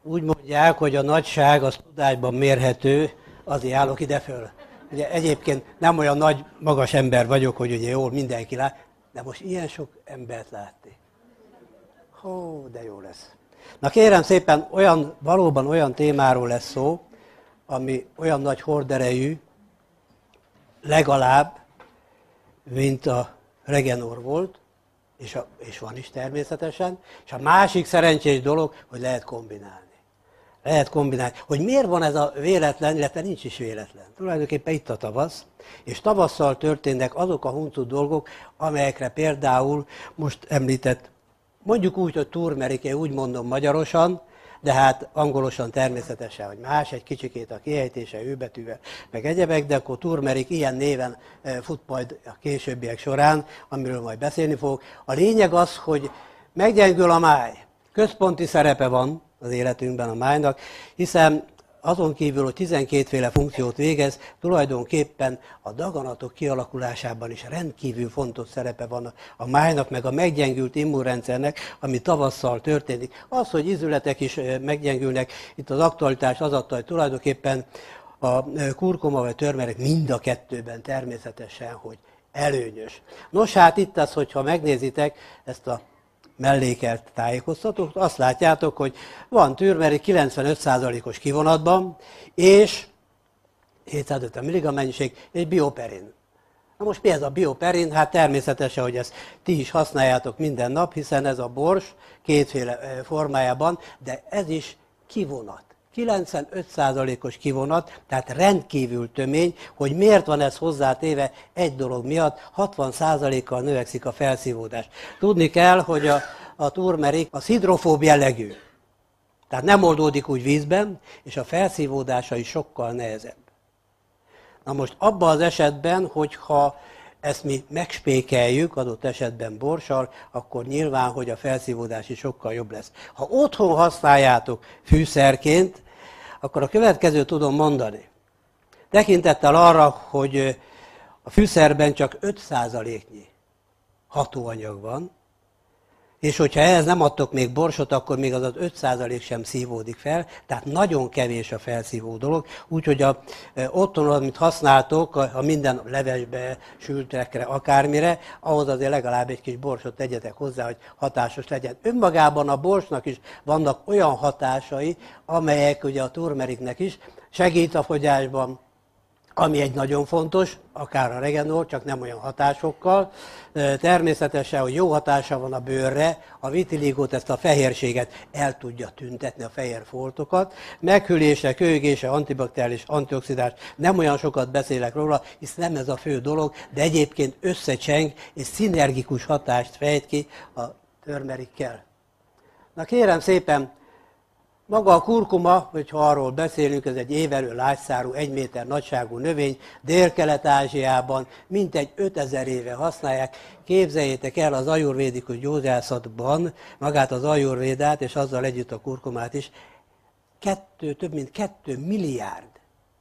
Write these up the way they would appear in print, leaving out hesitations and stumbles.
Úgy mondják, hogy a nagyság az tudásban mérhető, azért állok ide föl. Ugye egyébként nem olyan nagy, magas ember vagyok, hogy ugye jól mindenki lát, de most ilyen sok embert látni. Hó, de jó lesz. Na kérem szépen, valóban olyan témáról lesz szó, ami olyan nagy horderejű, legalább, mint a Regenor volt, és van is természetesen, és a másik szerencsés dolog, hogy lehet kombinálni. Lehet kombinálni. Hogy miért van ez a véletlen, illetve nincs is véletlen. Tulajdonképpen itt a tavasz, és tavasszal történnek azok a huncut dolgok, amelyekre például most említett, mondjuk úgy, hogy turmerik, én úgy mondom magyarosan, de hát angolosan természetesen, hogy más, egy kicsikét a kiejtése, őbetűvel, meg egyebek, de akkor turmerik ilyen néven fut majd a későbbiek során, amiről majd beszélni fogok. A lényeg az, hogy meggyengül a máj. Központi szerepe van az életünkben a májnak, hiszen azon kívül, hogy 12 féle funkciót végez, tulajdonképpen a daganatok kialakulásában is rendkívül fontos szerepe van a májnak, meg a meggyengült immunrendszernek, ami tavasszal történik. Az, hogy ízületek is meggyengülnek, itt az aktualitás az adta, hogy tulajdonképpen a kurkuma vagy turmerik mind a kettőben természetesen, hogy előnyös. Nos, hát itt az, hogyha megnézitek ezt a mellékelt tájékoztatót, azt látjátok, hogy van turmerik 95%-os kivonatban, és 750 mg mennyiség, és bioperin. Na most mi ez a bioperin? Hát természetesen, hogy ezt ti is használjátok minden nap, hiszen ez a bors kétféle formájában, de ez is kivonat. 95%-os kivonat, tehát rendkívül tömény, hogy miért van ez hozzátéve egy dolog miatt, 60%-kal növekszik a felszívódás. Tudni kell, hogy a turmerik az hidrofób jellegű, tehát nem oldódik úgy vízben, és a felszívódása is sokkal nehezebb. Na most abban az esetben, hogyha ezt mi megspékeljük, adott esetben borssal, akkor nyilván, hogy a felszívódás is sokkal jobb lesz. Ha otthon használjátok fűszerként, akkor a következőt tudom mondani. Tekintettel arra, hogy a fűszerben csak 5%-nyi hatóanyag van, és hogyha ehhez nem adtok még borsot, akkor még az 5% sem szívódik fel, tehát nagyon kevés a felszívó dolog, úgyhogy otthon, amit használtok, a minden levesbe, sültekre, akármire, ahhoz azért legalább egy kis borsot tegyetek hozzá, hogy hatásos legyen. Önmagában a borsnak is vannak olyan hatásai, amelyek ugye a turmeriknek is segít a fogyásban, ami egy nagyon fontos, akár a Regenor, csak nem olyan hatásokkal. Természetesen, hogy jó hatása van a bőrre, a vitiligot, ezt a fehérséget el tudja tüntetni, a fehér foltokat. Meghűlése, köhögése, antibakteriális, antioxidáns, nem olyan sokat beszélek róla, hisz nem ez a fő dolog, de egyébként összecseng és szinergikus hatást fejt ki a turmerikkel. Na kérem szépen, maga a kurkuma, hogyha arról beszélünk, ez egy évelő lágyszárú, 1 méter nagyságú növény, Dél-Kelet-Ázsiában mintegy 5000 éve használják. Képzeljétek el, az ajurvédikus gyógyászatban magát az ajurvédát, és azzal együtt a kurkumát is, több mint 2 milliárd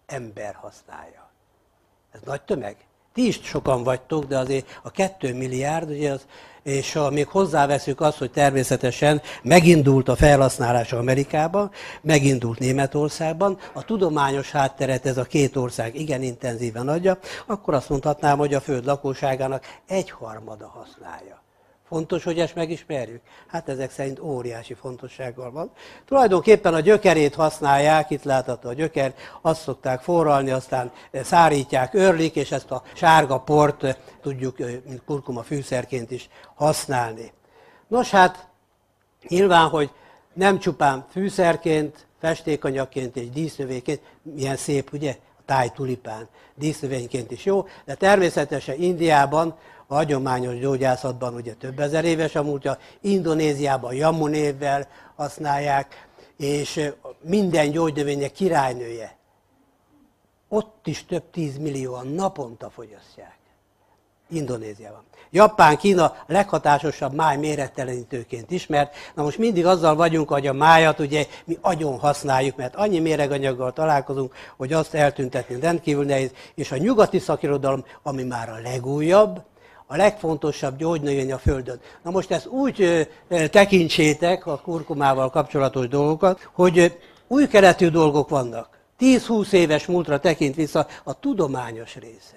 ember használja. Ez nagy tömeg. Ti is sokan vagytok, de azért a 2 milliárd, ugye az, és ha még hozzáveszünk azt, hogy természetesen megindult a felhasználás Amerikában, megindult Németországban, a tudományos hátteret ez a két ország igen intenzíven adja, akkor azt mondhatnám, hogy a föld lakosságának 1/3 használja. Fontos, hogy ezt megismerjük? Hát ezek szerint óriási fontossággal van. Tulajdonképpen a gyökerét használják, itt látható a gyöker, azt szokták forralni, aztán szárítják, őrlik, és ezt a sárga port tudjuk, mint kurkuma fűszerként is használni. Nos hát, nyilván, hogy nem csupán fűszerként, festékanyagként és dísznövényként, milyen szép, ugye, a tájtulipán, dísznövényként is jó, de természetesen Indiában, a hagyományos gyógyászatban ugye több ezer éves a múltja, Indonéziában jamu névvel használják, és minden gyógynövények királynője. Ott is több 10 millióan naponta fogyasztják. Indonéziában. Japán, Kína leghatásosabb máj méregtelenítőként ismert. Na most mindig azzal vagyunk, hogy a májat ugye mi agyon használjuk, mert annyi méreganyaggal találkozunk, hogy azt eltüntetni rendkívül nehéz. És a nyugati szakirodalom, ami már a legújabb, a legfontosabb gyógynövény a Földön. Na most ezt úgy tekintsétek a kurkumával kapcsolatos dolgokat, hogy új keletű dolgok vannak. 10-20 éves múltra tekint vissza a tudományos része.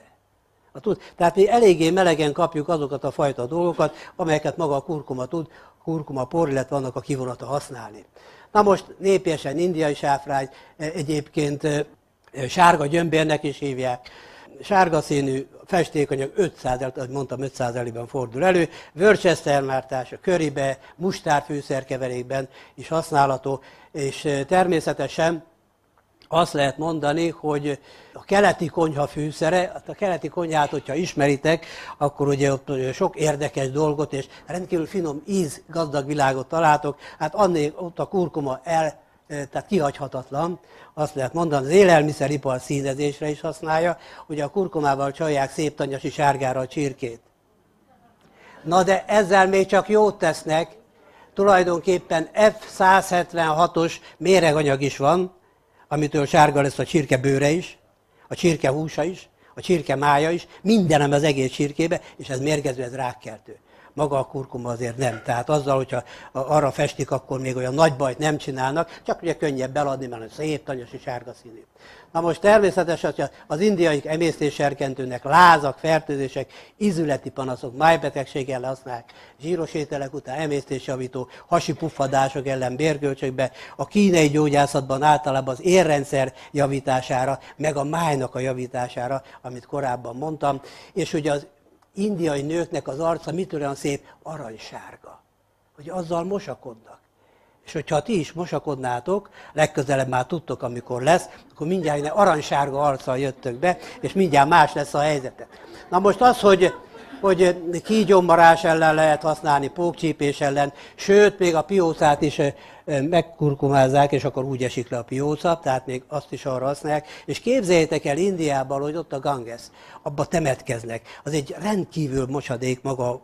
Tehát mi eléggé melegen kapjuk azokat a fajta dolgokat, amelyeket maga a kurkuma tud, kurkuma por, illetve vannak a kivonata használni. Na most népiesen indiai sáfrány, egyébként sárga gyömbérnek is hívják, sárga színű festékanyag 500, ahogy mondtam, 5%-ban fordul elő, Worcestermártás, a currybe, mustárfűszerkeverékben is használható, és természetesen azt lehet mondani, hogy a keleti konyha fűszere, a keleti konyhát, hogyha ismeritek, akkor ugye ott sok érdekes dolgot és rendkívül finom íz, gazdag világot találtok, hát annél ott a kurkuma tehát kihagyhatatlan, azt lehet mondani, az élelmiszeripar színezésre is használja, ugye a kurkumával csalják szép tanyasi sárgára a csirkét. Na de ezzel még csak jót tesznek, tulajdonképpen F176-os méreganyag is van, amitől sárga lesz a csirke bőre is, a csirke húsa is, a csirke mája is, mindenem az egész csirkébe, és ez mérgező, ez rákkeltő. Maga a kurkuma azért nem. Tehát azzal, hogyha arra festik, akkor még olyan nagy bajt nem csinálnak, csak ugye könnyebb eladni, mert szép, tanyasi, sárga színű. Na most természetesen az indiai emésztésserkentőnek lázak, fertőzések, ízületi panaszok, májbetegség ellen használják, zsíros ételek után emésztésjavító, hasi puffadások ellen bérgölcsökbe, a kínai gyógyászatban általában az érrendszer javítására, meg a májnak a javítására, amit korábban mondtam, és ugye az indiai nőknek az arca mitől olyan szép? Aranysárga. Hogy azzal mosakodnak. És hogyha ti is mosakodnátok, legközelebb már tudtok, amikor lesz, akkor mindjárt aranysárga arccal jöttök be, és mindjárt más lesz a helyzete. Na most az, hogy kígyommarás ellen lehet használni, pókcsípés ellen, sőt, még a piócát is megkurkumázzák, és akkor úgy esik le a pióca, tehát még azt is arra használják. És képzeljétek el Indiában, hogy ott a Ganges, abba temetkeznek. Az egy rendkívül mosadék maga,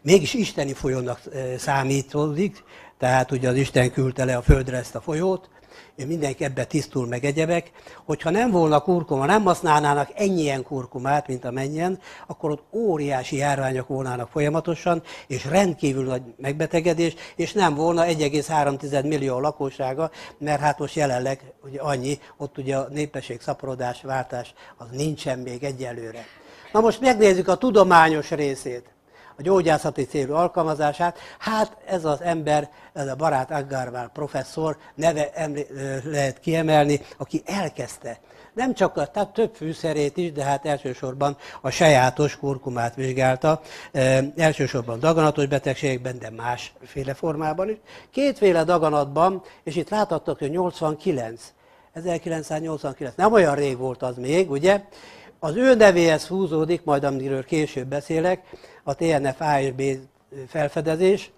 mégis isteni folyónak számítódik, tehát ugye az Isten küldte le a földre ezt a folyót, és mindenki ebbe tisztul meg egyebek, hogyha nem volna kurkuma, nem használnának ennyien kurkumát, mint amennyien, akkor ott óriási járványok volnának folyamatosan, és rendkívül nagy megbetegedés, és nem volna 1,3 millió lakossága, mert hát most jelenleg ugye annyi, ott ugye a népesség szaporodás, váltás az nincsen még egyelőre. Na most megnézzük a tudományos részét, a gyógyászati célú alkalmazását. Hát ez az ember, ez a Bharat Agarwal professzor neve lehet kiemelni, aki elkezdte. Nem csak tehát több fűszerét is, de hát elsősorban a sajátos kurkumát vizsgálta, elsősorban daganatos betegségekben, de másféle formában is. Kétféle daganatban, és itt láthattok, hogy 1989, nem olyan rég volt az még, ugye? Az ő nevéhez húzódik, majd amiről később beszélek, a TNF-A és B felfedezés.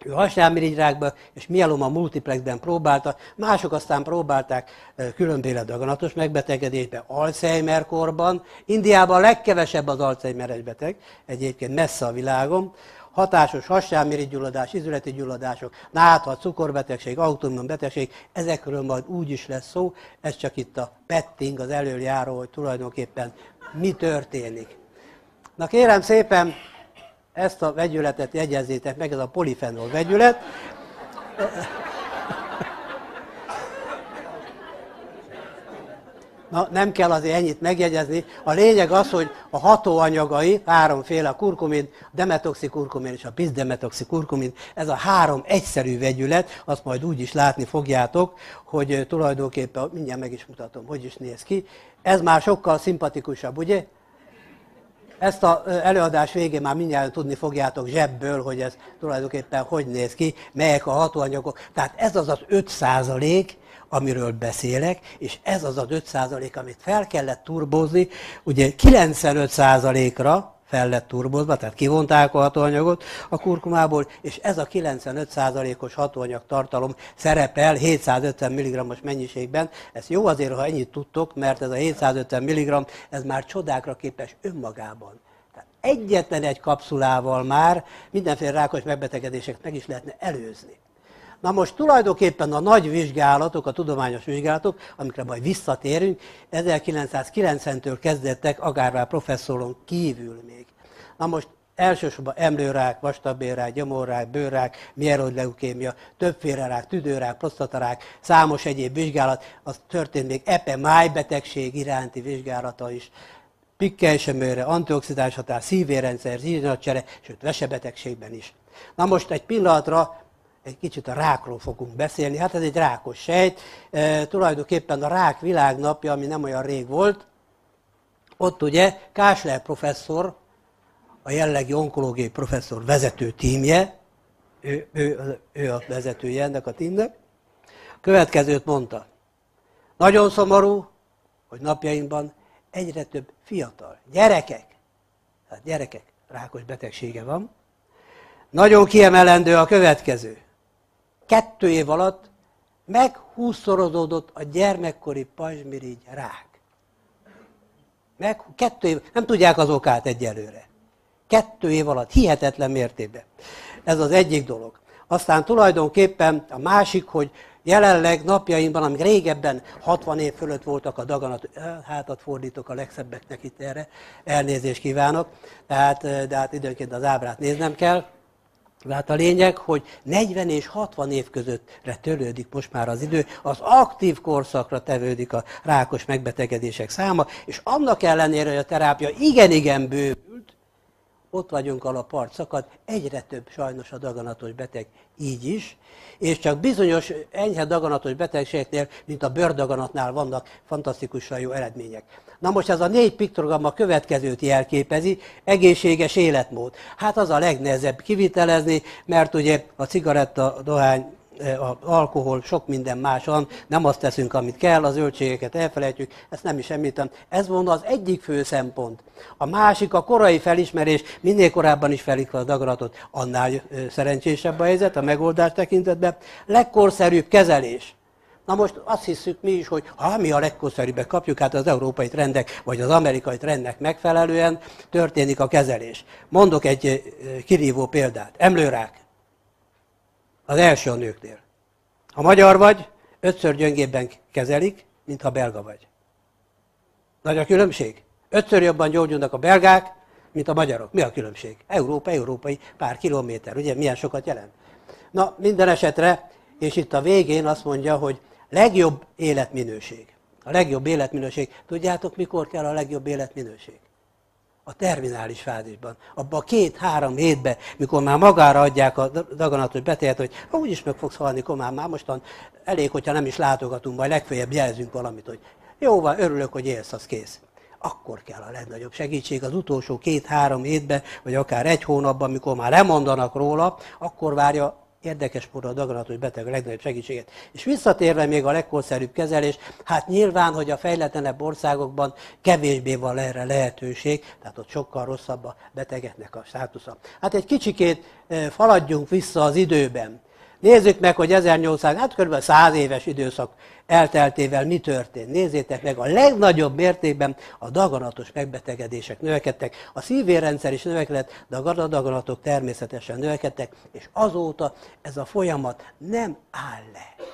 Ő hasnyálmirigyrákban és mieloma multiplexben próbálta, mások aztán próbálták különböző daganatos megbetegedésben, Alzheimer-korban. Indiában a legkevesebb az Alzheimer-es beteg, egyébként messze a világon. Hatásos hasnyálmirigygyulladás, ízületi gyulladások, nátha, cukorbetegség, autoimmun betegség, ezekről majd úgy is lesz szó, ez csak itt a petting, az elöljáró, hogy tulajdonképpen mi történik. Na kérem szépen, ezt a vegyületet jegyezzétek meg, ez a polifenol vegyület. Na, nem kell azért ennyit megjegyezni. A lényeg az, hogy a hatóanyagai, háromféle, a kurkumin, a demetoxikurkumin és a bis-demetoxikurkumin, ez a három egyszerű vegyület, azt majd úgy is látni fogjátok, hogy tulajdonképpen, mindjárt meg is mutatom, hogy is néz ki. Ez már sokkal szimpatikusabb, ugye? Ezt az előadás végén már mindjárt tudni fogjátok zsebből, hogy ez tulajdonképpen hogy néz ki, melyek a hatóanyagok. Tehát ez az az 5%, amiről beszélek, és ez az az 5%, amit fel kellett turbózni, ugye 95%-ra fel lett turbózva, tehát kivonták a hatóanyagot a kurkumából, és ez a 95%-os hatóanyag tartalom szerepel 750 mg-os mennyiségben. Ez jó azért, ha ennyit tudtok, mert ez a 750 mg, ez már csodákra képes önmagában. Tehát egyetlen egy kapszulával már mindenféle rákos megbetegedéseket meg is lehetne előzni. Na most tulajdonképpen a nagy vizsgálatok, a tudományos vizsgálatok, amikre majd visszatérünk, 1990-től kezdettek Agarwal professzoron kívül még. Na most elsősorban emlőrák, vastagbélrák, gyomorrák, bőrrák, mieloid leukémia, többféle rák, tüdőrák, prostatarák, számos egyéb vizsgálat, az történt még májbetegség iránti vizsgálata is, pikkelysemőre, antioxidáns hatás, szívérrendszer, zsírnyagcsere, sőt vesebetegségben is. Na most egy pillanatra egy kicsit a rákról fogunk beszélni. Hát ez egy rákos sejt, tulajdonképpen a rák világnapja, ami nem olyan rég volt, ott ugye Kásler professzor, a jellegi onkológiai professzor vezető tímje, ő a vezetője ennek a tímnek, a következőt mondta. Nagyon szomorú, hogy napjainkban egyre több fiatal, gyerekek rákos betegsége van. Nagyon kiemelendő a következő. 2 év alatt meghúszszorozódott a gyermekkori pajzsmirigy rák. 2 év, nem tudják az okát egyelőre. 2 év alatt, hihetetlen mértékben. Ez az egyik dolog. Aztán tulajdonképpen a másik, hogy jelenleg napjainkban, amik régebben 60 év fölött voltak a daganat, hátat fordítok a legszebbeknek itt erre, elnézést kívánok, de hát időnként az ábrát néznem kell. Tehát a lényeg, hogy 40 és 60 év közöttre törődik most már az idő, az aktív korszakra tevődik a rákos megbetegedések száma, és annak ellenére, hogy a terápia igen bővült, ott vagyunk, ahol a part szakad, egyre több sajnos a daganatos beteg így is, és csak bizonyos enyhe daganatos betegségeknél, mint a bőrdaganatnál vannak fantasztikusan jó eredmények. Na most ez a 4 piktogram a következőt jelképezi, egészséges életmód. Hát az a legnehezebb kivitelezni, mert ugye a cigaretta, a dohány, az alkohol, sok minden más van, nem azt teszünk, amit kell, a zöldségeket elfelejtjük, ezt nem is említem. Ez volna az egyik fő szempont. A másik a korai felismerés, minél korábban is felik a daganatot, annál szerencsésebb a helyzet, a megoldás tekintetben. Legkorszerűbb kezelés. Na most azt hiszük mi is, hogy mi a legkorszerűbbet kapjuk, hát az európai trendek, vagy az amerikai trendnek megfelelően történik a kezelés. Mondok egy kirívó példát. Emlőrák. Az első a nőknél. Ha magyar vagy, 5-ször gyöngébben kezelik, mint ha belga vagy. Nagy a különbség? 5-ször jobban gyógyulnak a belgák, mint a magyarok. Mi a különbség? Európai pár kilométer, ugye milyen sokat jelent? Na, minden esetre, és itt a végén azt mondja, hogy legjobb életminőség. A legjobb életminőség. Tudjátok, mikor kell a legjobb életminőség? A terminális fázisban. Abban a 2-3 hétben, mikor már magára adják a daganatos beteget, hogy úgyis meg fogsz halni, komám, már mostan elég, hogyha nem is látogatunk, majd legfeljebb jelzünk valamit, hogy jó van, örülök, hogy élsz, az kész. Akkor kell a legnagyobb segítség az utolsó 2-3 hétben, vagy akár 1 hónapban, mikor már lemondanak róla, akkor várja érdekes módon a daganatos beteg a legnagyobb segítséget. És visszatérve még a legkorszerűbb kezelés, hát nyilván, hogy a fejletlenebb országokban kevésbé van erre lehetőség, tehát ott sokkal rosszabb a betegeknek a státusza. Hát egy kicsikét faladjunk vissza az időben. Nézzük meg, hogy 1800, hát kb. 100 éves időszak elteltével mi történt. Nézzétek meg, a legnagyobb mértékben a daganatos megbetegedések növekedtek, a szívérrendszer is növekedett, de a daganatok természetesen növekedtek, és azóta ez a folyamat nem áll le.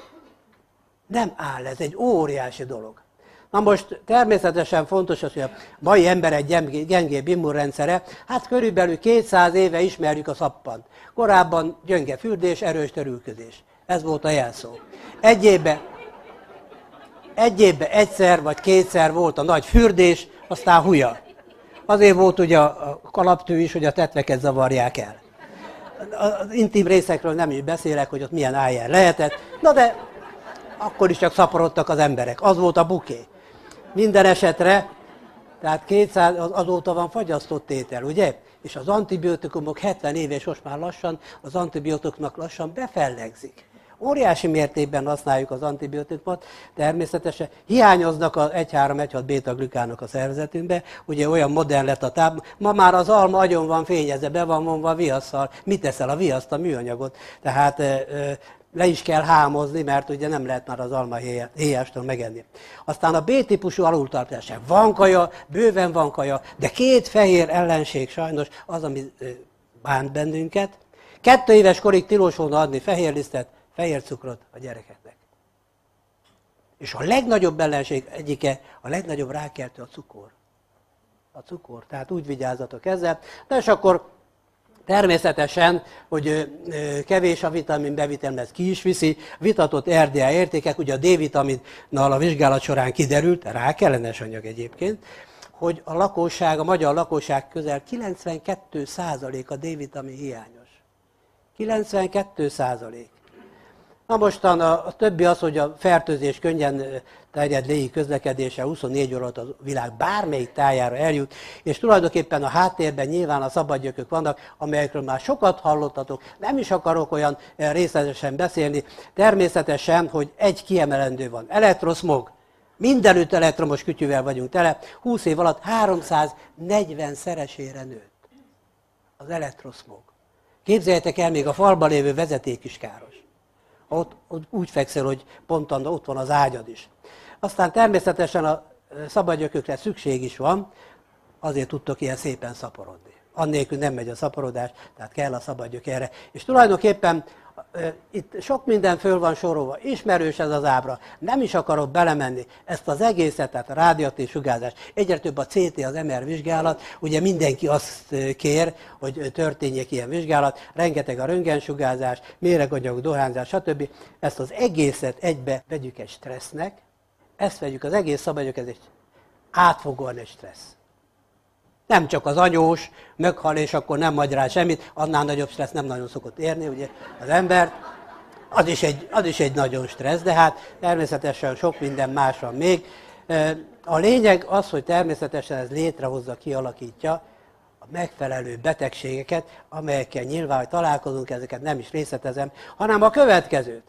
Nem áll le, ez egy óriási dolog. Na most természetesen fontos az, hogy a mai emberek gyengébb immunrendszere, hát körülbelül 200 éve ismerjük a szappant. Korábban gyönge fürdés, erős törülközés. Ez volt a jelszó. Egy évben egyszer vagy kétszer volt a nagy fürdés, aztán húja. Azért volt ugye a kalaptű is, hogy a tetveket zavarják el. Az intim részekről nem is beszélek, hogy ott milyen ájjel lehetett, na de akkor is csak szaporodtak az emberek. Az volt a buké. Minden esetre, tehát 200, azóta van fagyasztott étel, ugye? És az antibiotikumok 70 éves most már lassan, az antibiotikumok lassan befellegzik. Óriási mértékben használjuk az antibiotikumot, természetesen hiányoznak az 1,3-1,6 béta-glükánok a szervezetünkbe, ugye olyan modern lett a ma már az alma agyon van fényezve, be van vonva a viasszal. Mit teszel a viaszt, a műanyagot? Tehát le is kell hámozni, mert ugye nem lehet már az alma héjástól megenni. Aztán a B-típusú alultartásság. Van kaja, bőven van kaja, de 2 fehér ellenség sajnos az, ami bánt bennünket. 2 éves korig tilos volna adni fehérlisztet, fehér cukrot a gyerekeknek. És a legnagyobb ellenség egyike, a legnagyobb rákkeltő a cukor. a cukor. Tehát úgy vigyázzatok ezzel. De és akkor természetesen, hogy kevés a vitamin, B-vitamin, ez ki is viszi, vitatott RDA értékek, ugye a D-vitaminnal a vizsgálat során kiderült, rákellenes anyag egyébként, hogy a lakosság, a magyar lakosság közel 92% a D-vitamin hiányos. 92%. Na mostan a többi az, hogy a fertőzés könnyen terjed légi közlekedése 24 óra alatt a világ bármelyik tájára eljut, és tulajdonképpen a háttérben nyilván a szabadgyökök vannak, amelyekről már sokat hallottatok, nem is akarok olyan részletesen beszélni, természetesen, hogy egy kiemelendő van, elektroszmog. Mindenütt elektromos kütyűvel vagyunk tele, 20 év alatt 340-szeresére nőtt az elektroszmog. Képzeljétek el, még a falban lévő vezeték is káros. Ott úgy fekszel, hogy pont ott van az ágyad is. Aztán természetesen a szabadgyökökre szükség is van, azért tudtok ilyen szépen szaporodni. Annélkül nem megy a szaporodás, tehát kell a szabadgyök erre. És tulajdonképpen itt sok minden föl van sorolva, ismerős ez az ábra, nem is akarok belemenni ezt az egészet, tehát a rádiaaktív sugárzás. Egyre több a CT, az MR vizsgálat, ugye mindenki azt kér, hogy történjék ilyen vizsgálat, rengeteg a röntgensugárzás, méreganyag, dohányzás, stb. Ezt az egészet egybe vegyük egy stressznek, ezt vegyük az egész szabadgyök, ez egy átfogóan egy stressz. Nem csak az anyós, meghal és akkor nem magy rá semmit, annál nagyobb stressz nem nagyon szokott érni, ugye az ember. Az is egy nagyon stressz, de hát természetesen sok minden más van még. A lényeg az, hogy természetesen ez létrehozza, kialakítja a megfelelő betegségeket, amelyekkel nyilván, hogy találkozunk, ezeket nem is részletezem, hanem a következőt.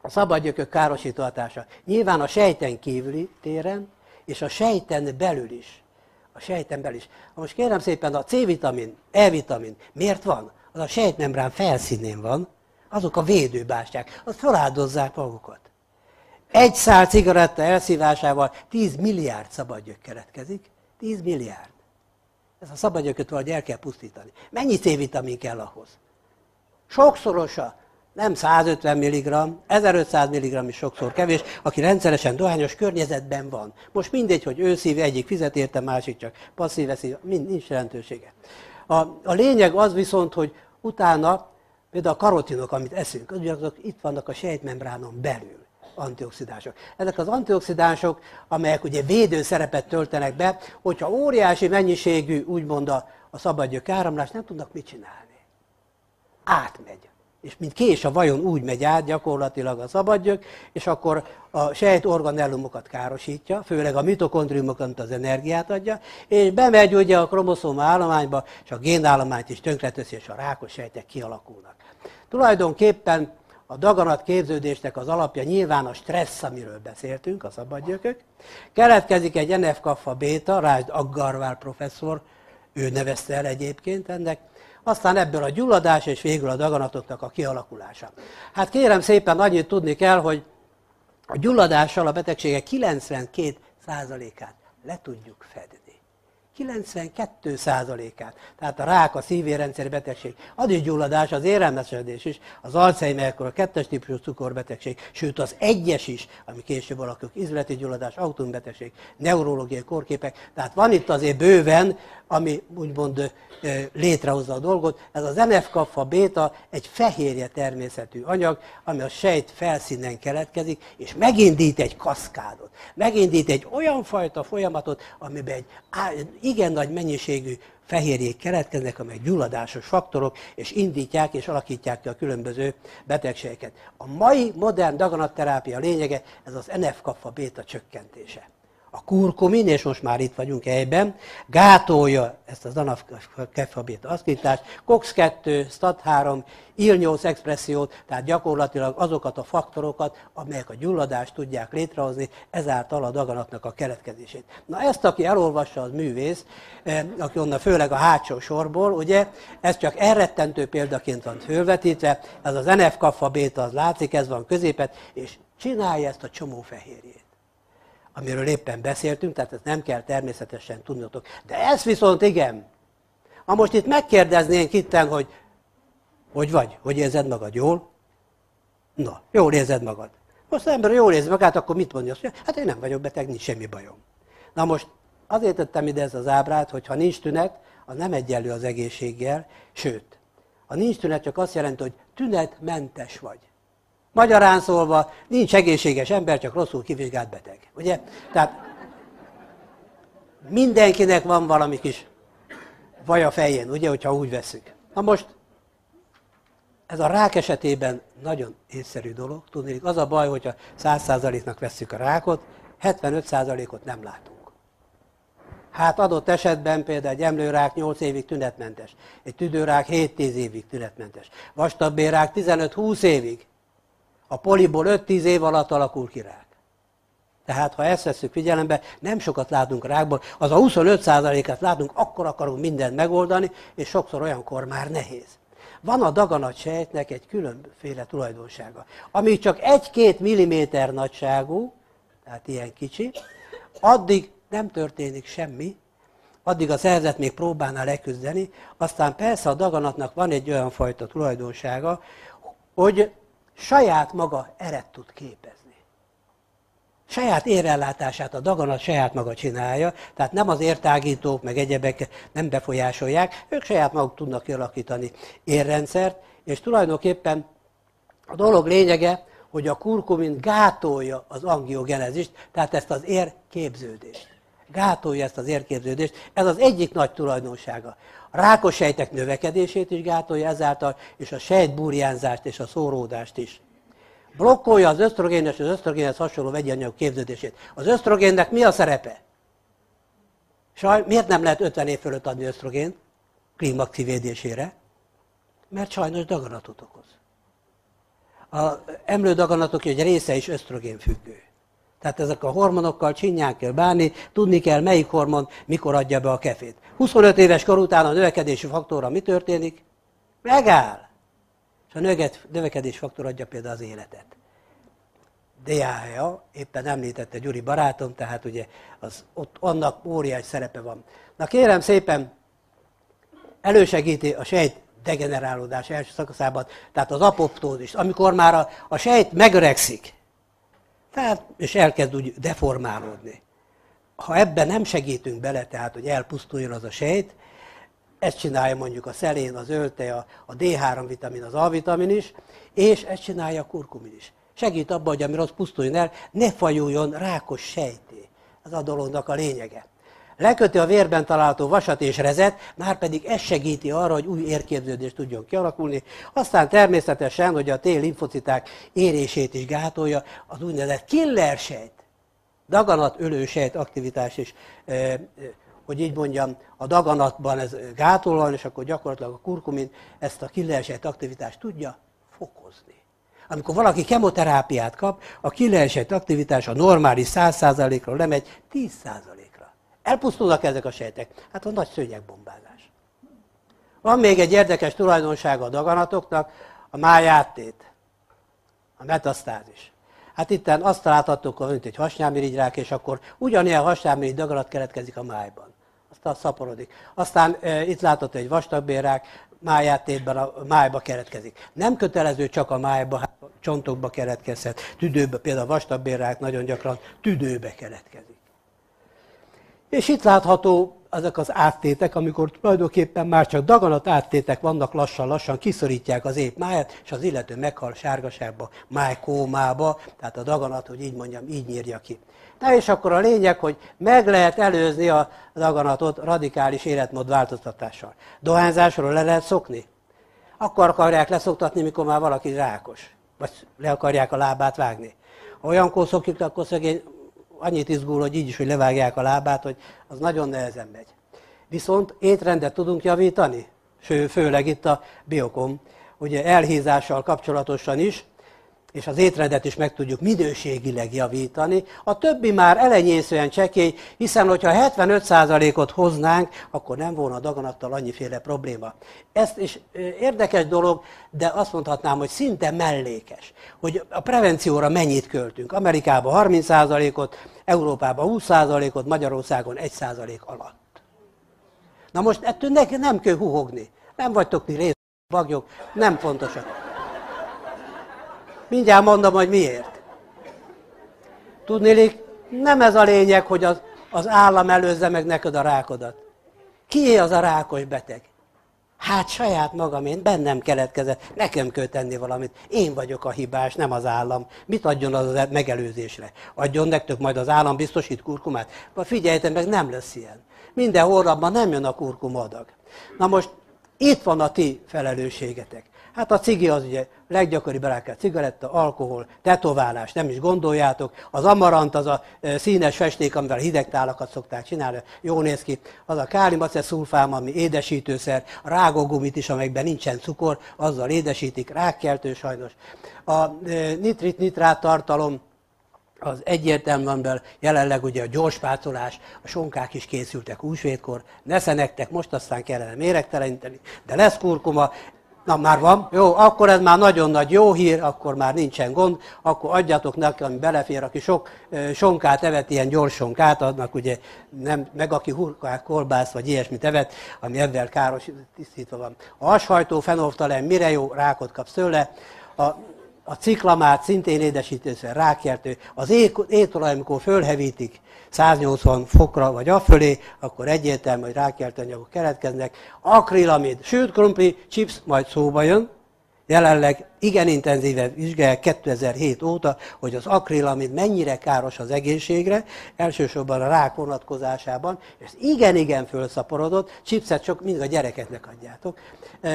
A szabadgyökök károsító hatása. Nyilván a sejten kívüli téren, és a sejten belül is. A sejten belül is. Most kérem szépen, a C-vitamin, E-vitamin miért van? Az a sejtmembrán felszínén van, azok a védőbástyák, azt feláldozzák magukat. Egy szál cigaretta elszívásával 10 milliárd szabadgyök keletkezik, 10 milliárd. Ez a szabadgyököt valahogy el kell pusztítani. Mennyi C-vitamin kell ahhoz? Sokszorosa. Nem 150 mg, 1500 mg is sokszor kevés, aki rendszeresen dohányos környezetben van. Most mindegy, hogy ő szív, egyik fizet érte, másik csak passzív veszi, nincs jelentősége. A lényeg az viszont, hogy utána például a karotinok, amit eszünk, azok itt vannak a sejtmembránon belül, antioxidánsok. Ezek az antioxidánsok, amelyek ugye védő szerepet töltenek be, hogyha óriási mennyiségű, úgymond a szabadgyök áramlás, nem tudnak mit csinálni. Átmegy. És mint kés a vajon úgy megy át gyakorlatilag a szabadgyök, és akkor a sejtorganellumokat károsítja, főleg a mitokondriumokat az energiát adja, és bemegy ugye a kromoszóma állományba, és a génállományt is tönkreteszi, és a rákos sejtek kialakulnak. Tulajdonképpen a daganatképződésnek az alapja nyilván a stressz, amiről beszéltünk, a szabadgyökök. Keletkezik egy NF-kappa-béta, Rásd Aggarwal professzor, ő nevezte el egyébként ennek, aztán ebből a gyulladás és végül a daganatoknak a kialakulása. Hát kérem szépen, annyit tudni kell, hogy a gyulladással a betegségek 92%-át le tudjuk fedni. 92%-át. Tehát a rák, a szívérrendszeri betegség, agygyulladás, az érelmesedés is, az Alzheimer-kor, a 2-es típusú cukorbetegség, sőt az 1-es is, ami később alakul, izületi gyulladás, autoimmunbetegség, neurológiai kórképek. Tehát van itt azért bőven, ami úgymond létrehozza a dolgot. Ez az NF-kappa-béta egy fehérje természetű anyag, ami a sejt felszínen keletkezik, és megindít egy kaszkádot. Megindít egy olyan fajta folyamatot, amiben egy igen nagy mennyiségű fehérjék keletkeznek, amelyek gyulladásos faktorok, és indítják és alakítják ki a különböző betegségeket. A mai modern daganatterápia lényege ez az NF-kappa-béta csökkentése. A kurkumin, és most már itt vagyunk helyben, gátolja ezt az NF-kappa-béta aszkítást, COX-2, STAT3, IL-8 expressziót, tehát gyakorlatilag azokat a faktorokat, amelyek a gyulladást tudják létrehozni, ezáltal a daganatnak a keletkezését. Na ezt, aki elolvassa, az művész, aki onnan főleg a hátsó sorból, ugye, ez csak elrettentő példaként van fölvetítve, ez az NF-kappa-béta, az látszik, ez van középet, és csinálja ezt a csomófehérjét, amiről éppen beszéltünk, tehát ezt nem kell természetesen tudnotok. De ezt viszont igen. Ha most itt megkérdeznénk itten, hogy vagy, hogy érzed magad jól? Na, jól érzed magad. Most az ember jól érzi magát, akkor mit mondja? Hát én nem vagyok beteg, nincs semmi bajom. Na most Azért tettem ide ezt az ábrát, hogy ha nincs tünet, az nem egyenlő az egészséggel, sőt, ha nincs tünet, csak azt jelenti, hogy tünetmentes vagy. Magyarán szólva, nincs egészséges ember, csak rosszul kivizsgált beteg. Ugye? Tehát mindenkinek van valami kis vaj a fején, ugye, hogyha úgy vesszük. Na most, ez a rák esetében nagyon észszerű dolog. Tudni, az a baj, hogyha 100%-nak vesszük a rákot, 75%-ot nem látunk. Hát adott esetben például egy emlőrák 8 évig tünetmentes, egy tüdőrák 7-10 évig tünetmentes, vastagbélrák 15-20 évig, a poliból 5-10 év alatt alakul ki rák. Tehát ha ezt vesszük figyelembe, nem sokat látunk rákból, az a 25%-et látunk, akkor akarunk mindent megoldani, és sokszor olyankor már nehéz. Van a daganatsejtnek egy különféle tulajdonsága, ami csak 1-2 mm nagyságú, tehát ilyen kicsi, addig nem történik semmi, addig a szervezet még próbálná leküzdeni, aztán persze a daganatnak van egy olyan fajta tulajdonsága, hogy saját maga eret tud képezni. Saját érrellátását a daganat saját maga csinálja, tehát nem az értágítók, meg egyebek nem befolyásolják, ők saját maguk tudnak kialakítani érrendszert, és tulajdonképpen a dolog lényege, hogy a kurkumin gátolja az angiogenezist, tehát ezt az érképződést. Gátolja ezt az érképződést, ez az egyik nagy tulajdonsága. A rákos sejtek növekedését is gátolja ezáltal, és a sejtburjánzást és a szóródást is. Blokkolja az ösztrogén és az ösztrogénhez hasonló vegyi anyagok képződését. Az ösztrogénnek mi a szerepe? Miért nem lehet 50 év fölött adni ösztrogént klímax kivédésére? Mert sajnos daganatot okoz. Az emlődaganatok egy része is ösztrogén függő. Tehát ezek a hormonokkal csinyán kell bánni, tudni kell, melyik hormon mikor adja be a kefét. 25 éves kor után a növekedési faktorra mi történik? Megáll. És a növekedési faktor adja például az életet. DHA, éppen említette Gyuri barátom, tehát ugye ott annak óriási szerepe van. Na kérem szépen, elősegíti a sejt degenerálódás első szakaszában, tehát az apoptózis, amikor már a sejt megöregszik, tehát, és elkezd úgy deformálódni. Ha ebben nem segítünk bele, tehát hogy elpusztuljon az a sejt, ezt csinálja mondjuk a szelén, az öltej, a D3 vitamin, az A-vitamin is, és ezt csinálja a kurkumin is. Segít abban, hogy ami rossz pusztuljon el, ne fajuljon rákos sejté. Ez a dolognak a lényege. Leköti a vérben található vasat és rezet, már pedig ez segíti arra, hogy új érképződés tudjon kialakulni. Aztán természetesen, hogy a T-limfociták érését is gátolja, az úgynevezett killer sejt, daganat ölő sejt aktivitás is, hogy így mondjam, a daganatban ez gátolva, és akkor gyakorlatilag a kurkumin ezt a killer sejt aktivitást tudja fokozni. Amikor valaki kemoterápiát kap, a killer sejt aktivitás a normális 100%-ra lemegy 10%-ra. Elpusztulnak ezek a sejtek. Hát a nagy szőnyegbombázás. Van még egy érdekes tulajdonsága a daganatoknak, a májáttét, a metasztázis. Hát itten azt láthattuk, mint egy hasnyálmirigyrák, és akkor ugyanilyen hasnyálmirigy daganat keletkezik a májban. Aztán szaporodik. Aztán itt látható egy vastagbélrák, májáttétben a májba keletkezik. Nem kötelező csak a májba, hát a csontokba keletkezhet, tüdőbe, például a vastagbélrák nagyon gyakran tüdőbe keletkezik. És itt látható ezek az áttétek, amikor tulajdonképpen már csak daganat áttétek vannak, lassan-lassan kiszorítják az ép máját, és az illető meghal sárgaságba, májkómába, tehát a daganat, hogy így mondjam, így nyírja ki. Na és akkor a lényeg, hogy meg lehet előzni a daganatot radikális életmód változtatással. Dohányzásról le lehet szokni? Akkor akarják leszoktatni, mikor már valaki rákos, vagy le akarják a lábát vágni. Ha olyankor szokjuk, akkor szegény annyit izgul, hogy így is, hogy levágják a lábát, hogy az nagyon nehezen megy. Viszont étrendet tudunk javítani, főleg itt a Biokom, ugye elhízással kapcsolatosan is, és az étrendet is meg tudjuk minőségileg javítani. A többi már elenyészően csekély, hiszen hogyha 75%-ot hoznánk, akkor nem volna a daganattal annyiféle probléma. Ez is érdekes dolog, de azt mondhatnám, hogy szinte mellékes, hogy a prevencióra mennyit költünk. Amerikában 30%-ot, Európában 20%-ot, Magyarországon 1% alatt. Na most ettől nem kell huhogni. Nem vagytok ti bagyok, nem fontosak. Mindjárt mondom, hogy miért. Tudnélik, nem ez a lényeg, hogy az állam előzze meg neked a rákodat. Kié az a rákos beteg? Hát saját magam, én bennem keletkezett, nekem kell tenni valamit. Én vagyok a hibás, nem az állam. Mit adjon az a megelőzésre? Adjon nektek majd az állam biztosít kurkumát? Figyeljetek meg, nem lesz ilyen. Minden hónapban nem jön a kurkuma adag. Na most itt van a ti felelősségetek. Hát a cigi az ugye leggyakoribb rákelt cigaretta, alkohol, tetoválás, nem is gondoljátok. Az amarant, az a színes festék, amivel hideg tálakat szokták csinálni, jól néz ki. Az a kálimacesszulfám, ami édesítőszer, a rágógumit is, amelyben nincsen cukor, azzal édesítik, rákkeltő sajnos. A nitrit-nitrát tartalom, az egyértelműen jelenleg ugye a gyorspácolás, a sonkák is készültek húsvétkor, ne szenektek, most aztán kellene méregteleníteni, de lesz kurkuma. Na már van, jó, akkor ez már nagyon nagy jó hír, akkor már nincsen gond, akkor adjatok neki, ami belefér, aki sok sonkát evett, ilyen gyors sonkát adnak, ugye, nem, meg aki hurkát, kolbász vagy ilyesmit evett, ami ebben káros tisztítva van. A hashajtó fenolftalen mire jó, rákot kapsz tőle, a ciklamát szintén édesítőszer, rákkeltő, az étolaj, amikor fölhevítik 180 fokra vagy afölé, akkor egyértelmű, hogy rákkeltő anyagok keletkeznek. Akrilamid, sült krumpli, chips majd szóba jön. Jelenleg igen intenzíven vizsgálják 2007 óta, hogy az akrilamid mennyire káros az egészségre, elsősorban a rák vonatkozásában, és igen fölszaporodott, chipset csak mindig a gyerekeknek adjátok.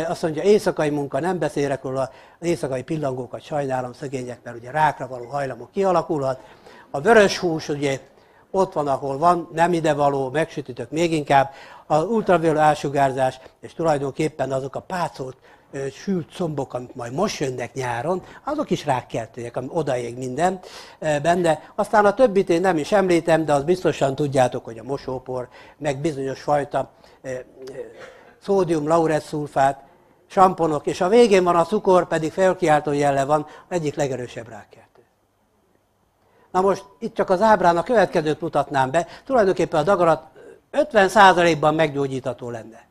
Azt mondja, éjszakai munka, nem beszélek róla, az éjszakai pillangókat sajnálom szegények, mert ugye rákra való hajlamok kialakulhat. A vörös hús ugye ott van, ahol van, nem idevaló, megsütítök még inkább. Az ultraviolet elsugárzás, és tulajdonképpen azok a pácolt, sült combok, amik majd most jönnek nyáron, azok is rákkeltőek, ami odaég minden benne. Aztán a többit én nem is említem, de azt biztosan tudjátok, hogy a mosópor, meg bizonyos fajta szódium lauretszulfát, samponok, és a végén van a cukor, pedig felkiáltó jelle van, egyik legerősebb rákkeltő. Na most itt csak az ábrán a következőt mutatnám be, tulajdonképpen a daganat 50%-ban meggyógyítható lenne.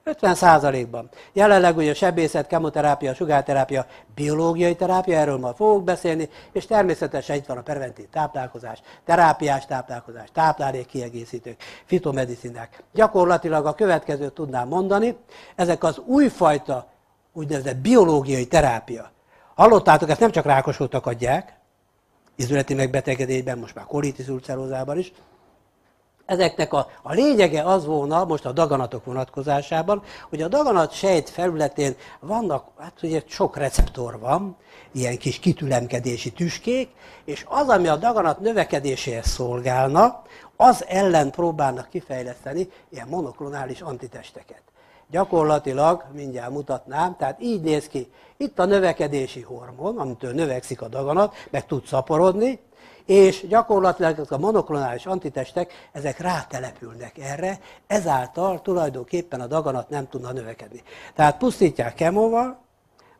50%-ban. Jelenleg ugye a sebészet, kemoterápia, sugárterápia, biológiai terápia, erről majd fogok beszélni, és természetesen itt van a preventív táplálkozás, terápiás táplálkozás, táplálékkiegészítők, fitomedicinák. Gyakorlatilag a következőt tudnám mondani, ezek az újfajta úgynevezett biológiai terápia. Hallottátok, ezt nem csak rákosoknak adják, izületi megbetegedésben, most már kolitis ulcerózában is. Ezeknek a lényege az volna, most a daganatok vonatkozásában, hogy a daganat sejt felületén vannak, hát ugye sok receptor van, ilyen kis kitülemkedési tüskék, és az, ami a daganat növekedéséhez szolgálna, az ellen próbálnak kifejleszteni ilyen monoklonális antitesteket. Gyakorlatilag, mindjárt mutatnám, tehát így néz ki, itt a növekedési hormon, amitől növekszik a daganat, meg tud szaporodni, és gyakorlatilag a monoklonális antitestek, ezek rátelepülnek erre, ezáltal tulajdonképpen a daganat nem tudna növekedni. Tehát pusztítják kemóval,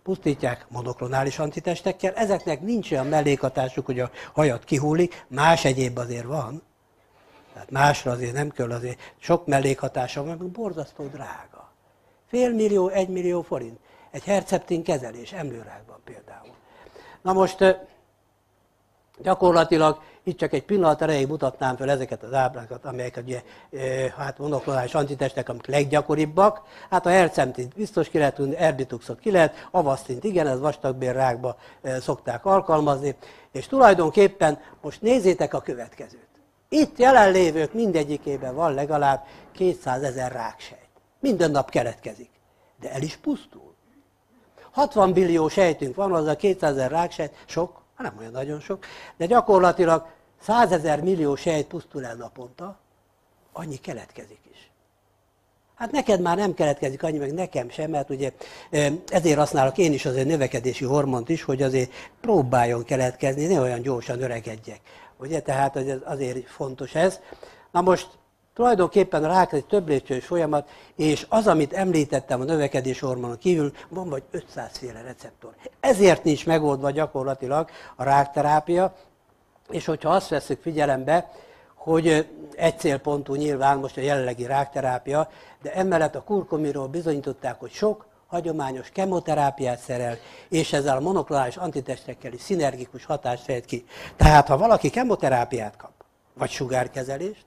pusztítják monoklonális antitestekkel, ezeknek nincs olyan mellékhatásuk, hogy a hajat kihullik, más egyéb azért van, tehát másra azért nem kell, azért sok mellékhatása van, meg borzasztó drága. $500,000, $1 millió forint. Egy herceptin kezelés, emlőrákban például. Na most gyakorlatilag itt csak egy pillanat erejéig mutatnám fel ezeket az ábrákat, amelyek ugye, hát monoklonális antitestek, amik leggyakoribbak. Hát a herceptint biztos ki lehet tudni, erbituxot ki lehet, avasztint igen, ez vastagbélrákba szokták alkalmazni. És tulajdonképpen most nézzétek a következőt. Itt jelenlévők mindegyikében van legalább 200 000 ráksejt. Minden nap keletkezik, de el is pusztul. 60 billió sejtünk van, az a 200 000 ráksejt, sok, nem olyan nagyon sok, de gyakorlatilag 100 000 millió sejt pusztul el naponta, annyi keletkezik is. Hát neked már nem keletkezik annyi, meg nekem sem, mert ugye ezért használok én is azért növekedési hormont is, hogy azért próbáljon keletkezni, ne olyan gyorsan öregedjek. Ugye, tehát azért fontos ez. Na most tulajdonképpen a rák egy több lépcsős folyamat, és az, amit említettem a növekedési hormonon kívül, van vagy 500 féle receptor. Ezért nincs megoldva gyakorlatilag a rákterápia, és hogyha azt veszük figyelembe, hogy egy célpontú nyilván most a jelenlegi rákterápia, de emellett a kurkuminról bizonyították, hogy sok hagyományos kemoterápiát szerel, és ezzel a monoklonális antitestekkel is szinergikus hatást fejt ki. Tehát ha valaki kemoterápiát kap, vagy sugárkezelést,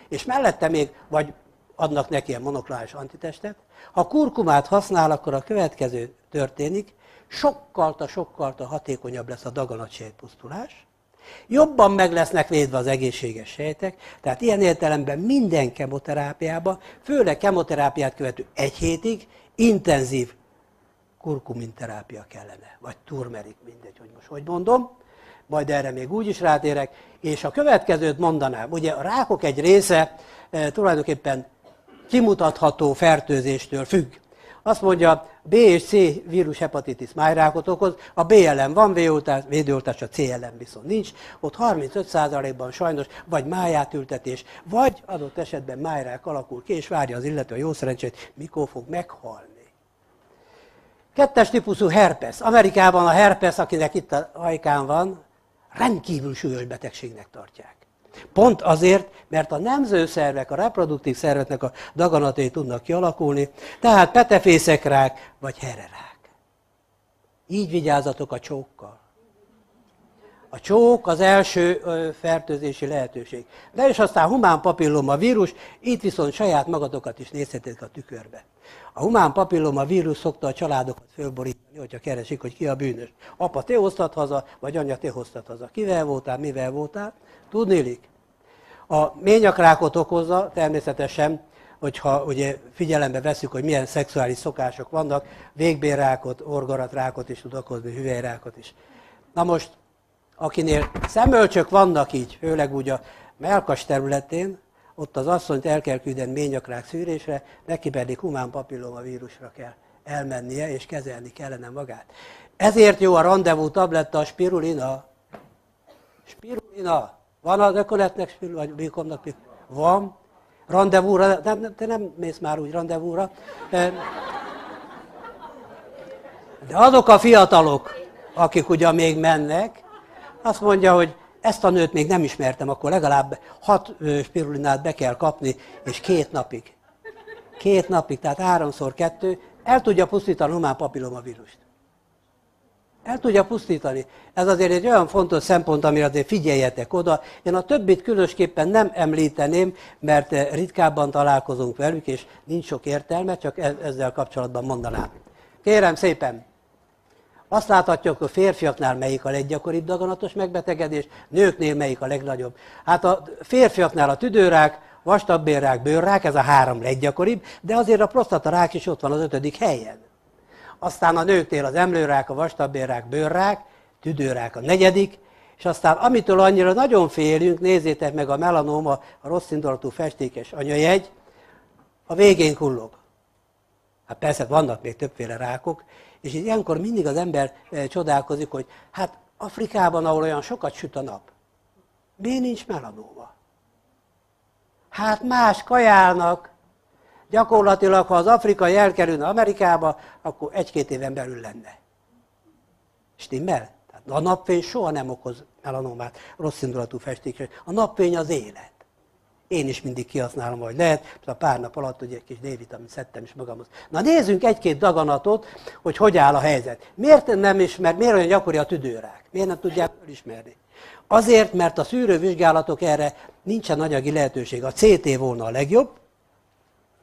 és mellette még, vagy adnak neki ilyen monoklonális antitestet, ha kurkumát használ, akkor a következő történik, sokkal hatékonyabb lesz a daganatsejtpusztulás, jobban meg lesznek védve az egészséges sejtek, tehát ilyen értelemben minden kemoterápiában, főleg kemoterápiát követő 1 hétig intenzív kurkuminterápia kellene, vagy turmerik, mindegy, hogy most hogy mondom, majd erre még úgy is rátérek, és a következőt mondanám, ugye a rákok egy része tulajdonképpen kimutatható fertőzéstől függ. Azt mondja, B és C vírus hepatitis májrákot okoz, a B ellen van védőoltás, a C ellen viszont nincs, ott 35%-ban sajnos vagy májátültetés, vagy adott esetben májrák alakul ki, és várja az illető a jó szerencsét, mikor fog meghalni. 2-es típusú herpes. Amerikában a herpes, akinek itt a ajkán van, rendkívül súlyos betegségnek tartják. Pont azért, mert a nemzőszervek, a reproduktív szerveknek a daganatai tudnak kialakulni, tehát petefészekrák vagy hererák. Így vigyázzatok a csókkal. A csók az első fertőzési lehetőség. De és aztán humán papilloma vírus, itt viszont saját magatokat is nézhetek a tükörbe. A humán papilloma vírus szokta a családokat fölborítani, hogyha keresik, hogy ki a bűnös. Apa, te hoztad haza, vagy anya, te hoztad haza. Kivel voltál, mivel voltál? Tudniillik. A ményakrákot okozza természetesen, hogyha ugye figyelembe veszük, hogy milyen szexuális szokások vannak, végbélrákot, orgaratrákot is tud okozni, hüvelyrákot is. Na most, akinél szemölcsök vannak így, főleg úgy a mellkas területén, ott az asszonyt el kell küldeni ményakrák szűrésre, neki pedig humán papilloma vírusra kell elmennie, és kezelni kellene magát. Ezért jó a rendezvú tabletta, a spirulina. Spirulina. Van az ökoletnek spirulina, vagy Bikomnak? Van. Rendezvúra, te nem mész már úgy rendezvúra. De azok a fiatalok, akik ugyan még mennek, azt mondja, hogy ezt a nőt még nem ismertem, akkor legalább 6 spirulinát be kell kapni, és 2 napig. 2 napig, tehát 3x2, el tudja pusztítani a humán papillomavírust. El tudja pusztítani. Ez azért egy olyan fontos szempont, amire azért figyeljetek oda. Én a többit különösképpen nem említeném, mert ritkábban találkozunk velük, és nincs sok értelme, csak ezzel kapcsolatban mondanám. Kérem szépen! Azt láthatjuk, hogy a férfiaknál melyik a leggyakoribb daganatos megbetegedés, nőknél melyik a legnagyobb. Hát a férfiaknál a tüdőrák, vastabbélrák, bőrrák, ez a 3 leggyakoribb, de azért a prostatarák is ott van az 5. helyen. Aztán a nőknél az emlőrák, a vastabbélrák, bőrrák, tüdőrák a 4., és aztán amitől annyira nagyon félünk, nézzétek meg a melanóma, a rossz indulatú festékes anyajegy, a végén kullog. Hát persze vannak még többféle rákok, és ilyenkor mindig az ember csodálkozik, hogy hát Afrikában, ahol olyan sokat süt a nap, miért nincs melanóma? Hát más kajálnak, gyakorlatilag, ha az afrikai elkerülne Amerikába, akkor 1-2 éven belül lenne. Stimmel? Tehát a napfény soha nem okoz melanómát, rossz indulatú festékes. A napfény az élet. Én is mindig kihasználom, hogy lehet, a pár nap alatt ugye egy kis D-vitamint szedtem is magamhoz. Na nézzünk 1-2 daganatot, hogy áll a helyzet. Miért nem ismer, miért olyan gyakori a tüdőrák? Miért nem tudják felismerni? Azért, mert a szűrővizsgálatok erre nincsen anyagi lehetőség. A CT volna a legjobb,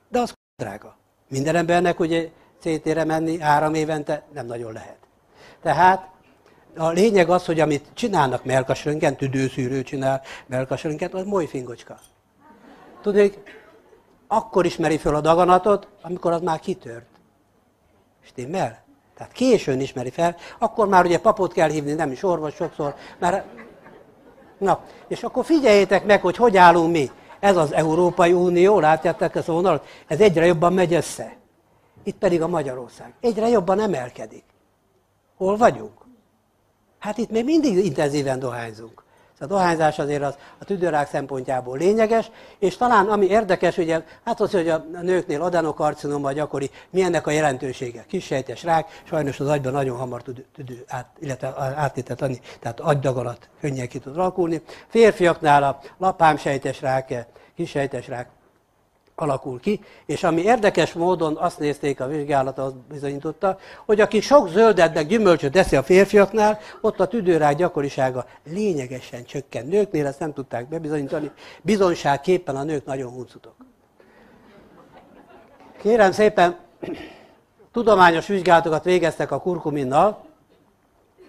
de az drága. Minden embernek ugye CT-re menni 3 évente nem nagyon lehet. Tehát a lényeg az, hogy amit csinálnak mellkasröntgen, tüdőszűrő csinál mellkasröntgen, az molyfingocska. Tudnék, akkor ismeri föl a daganatot, amikor az már kitört. Stimmel? Tehát későn ismeri fel, akkor már ugye papot kell hívni, nem is orvos sokszor. Na, és akkor figyeljétek meg, hogy állunk mi. Ez az Európai Unió, látjátok ezt a vonalat? Ez egyre jobban megy össze. Itt pedig a Magyarország. Egyre jobban emelkedik. Hol vagyunk? Hát itt még mindig intenzíven dohányzunk. A dohányzás azért az a tüdőrák szempontjából lényeges, és talán ami érdekes, ugye, hát az, hogy a nőknél adenokarcinoma gyakori, milyennek a jelentősége? Kissejtes rák, sajnos az agyban nagyon hamar tud illetve áttétet adni, tehát agydaganat könnyen ki tud alakulni. Férfiaknál a lapámsejtes rák, kissejtes rák, alakul ki, és ami érdekes módon azt nézték a vizsgálat, az bizonyította, hogy aki sok zöldet meg gyümölcsöt eszi a férfiaknál, ott a tüdőrák gyakorisága lényegesen csökken. Nőknél ezt nem tudták bebizonyítani, bizonyságképpen a nők nagyon huncutok. Kérem szépen, tudományos vizsgálatokat végeztek a kurkuminnal,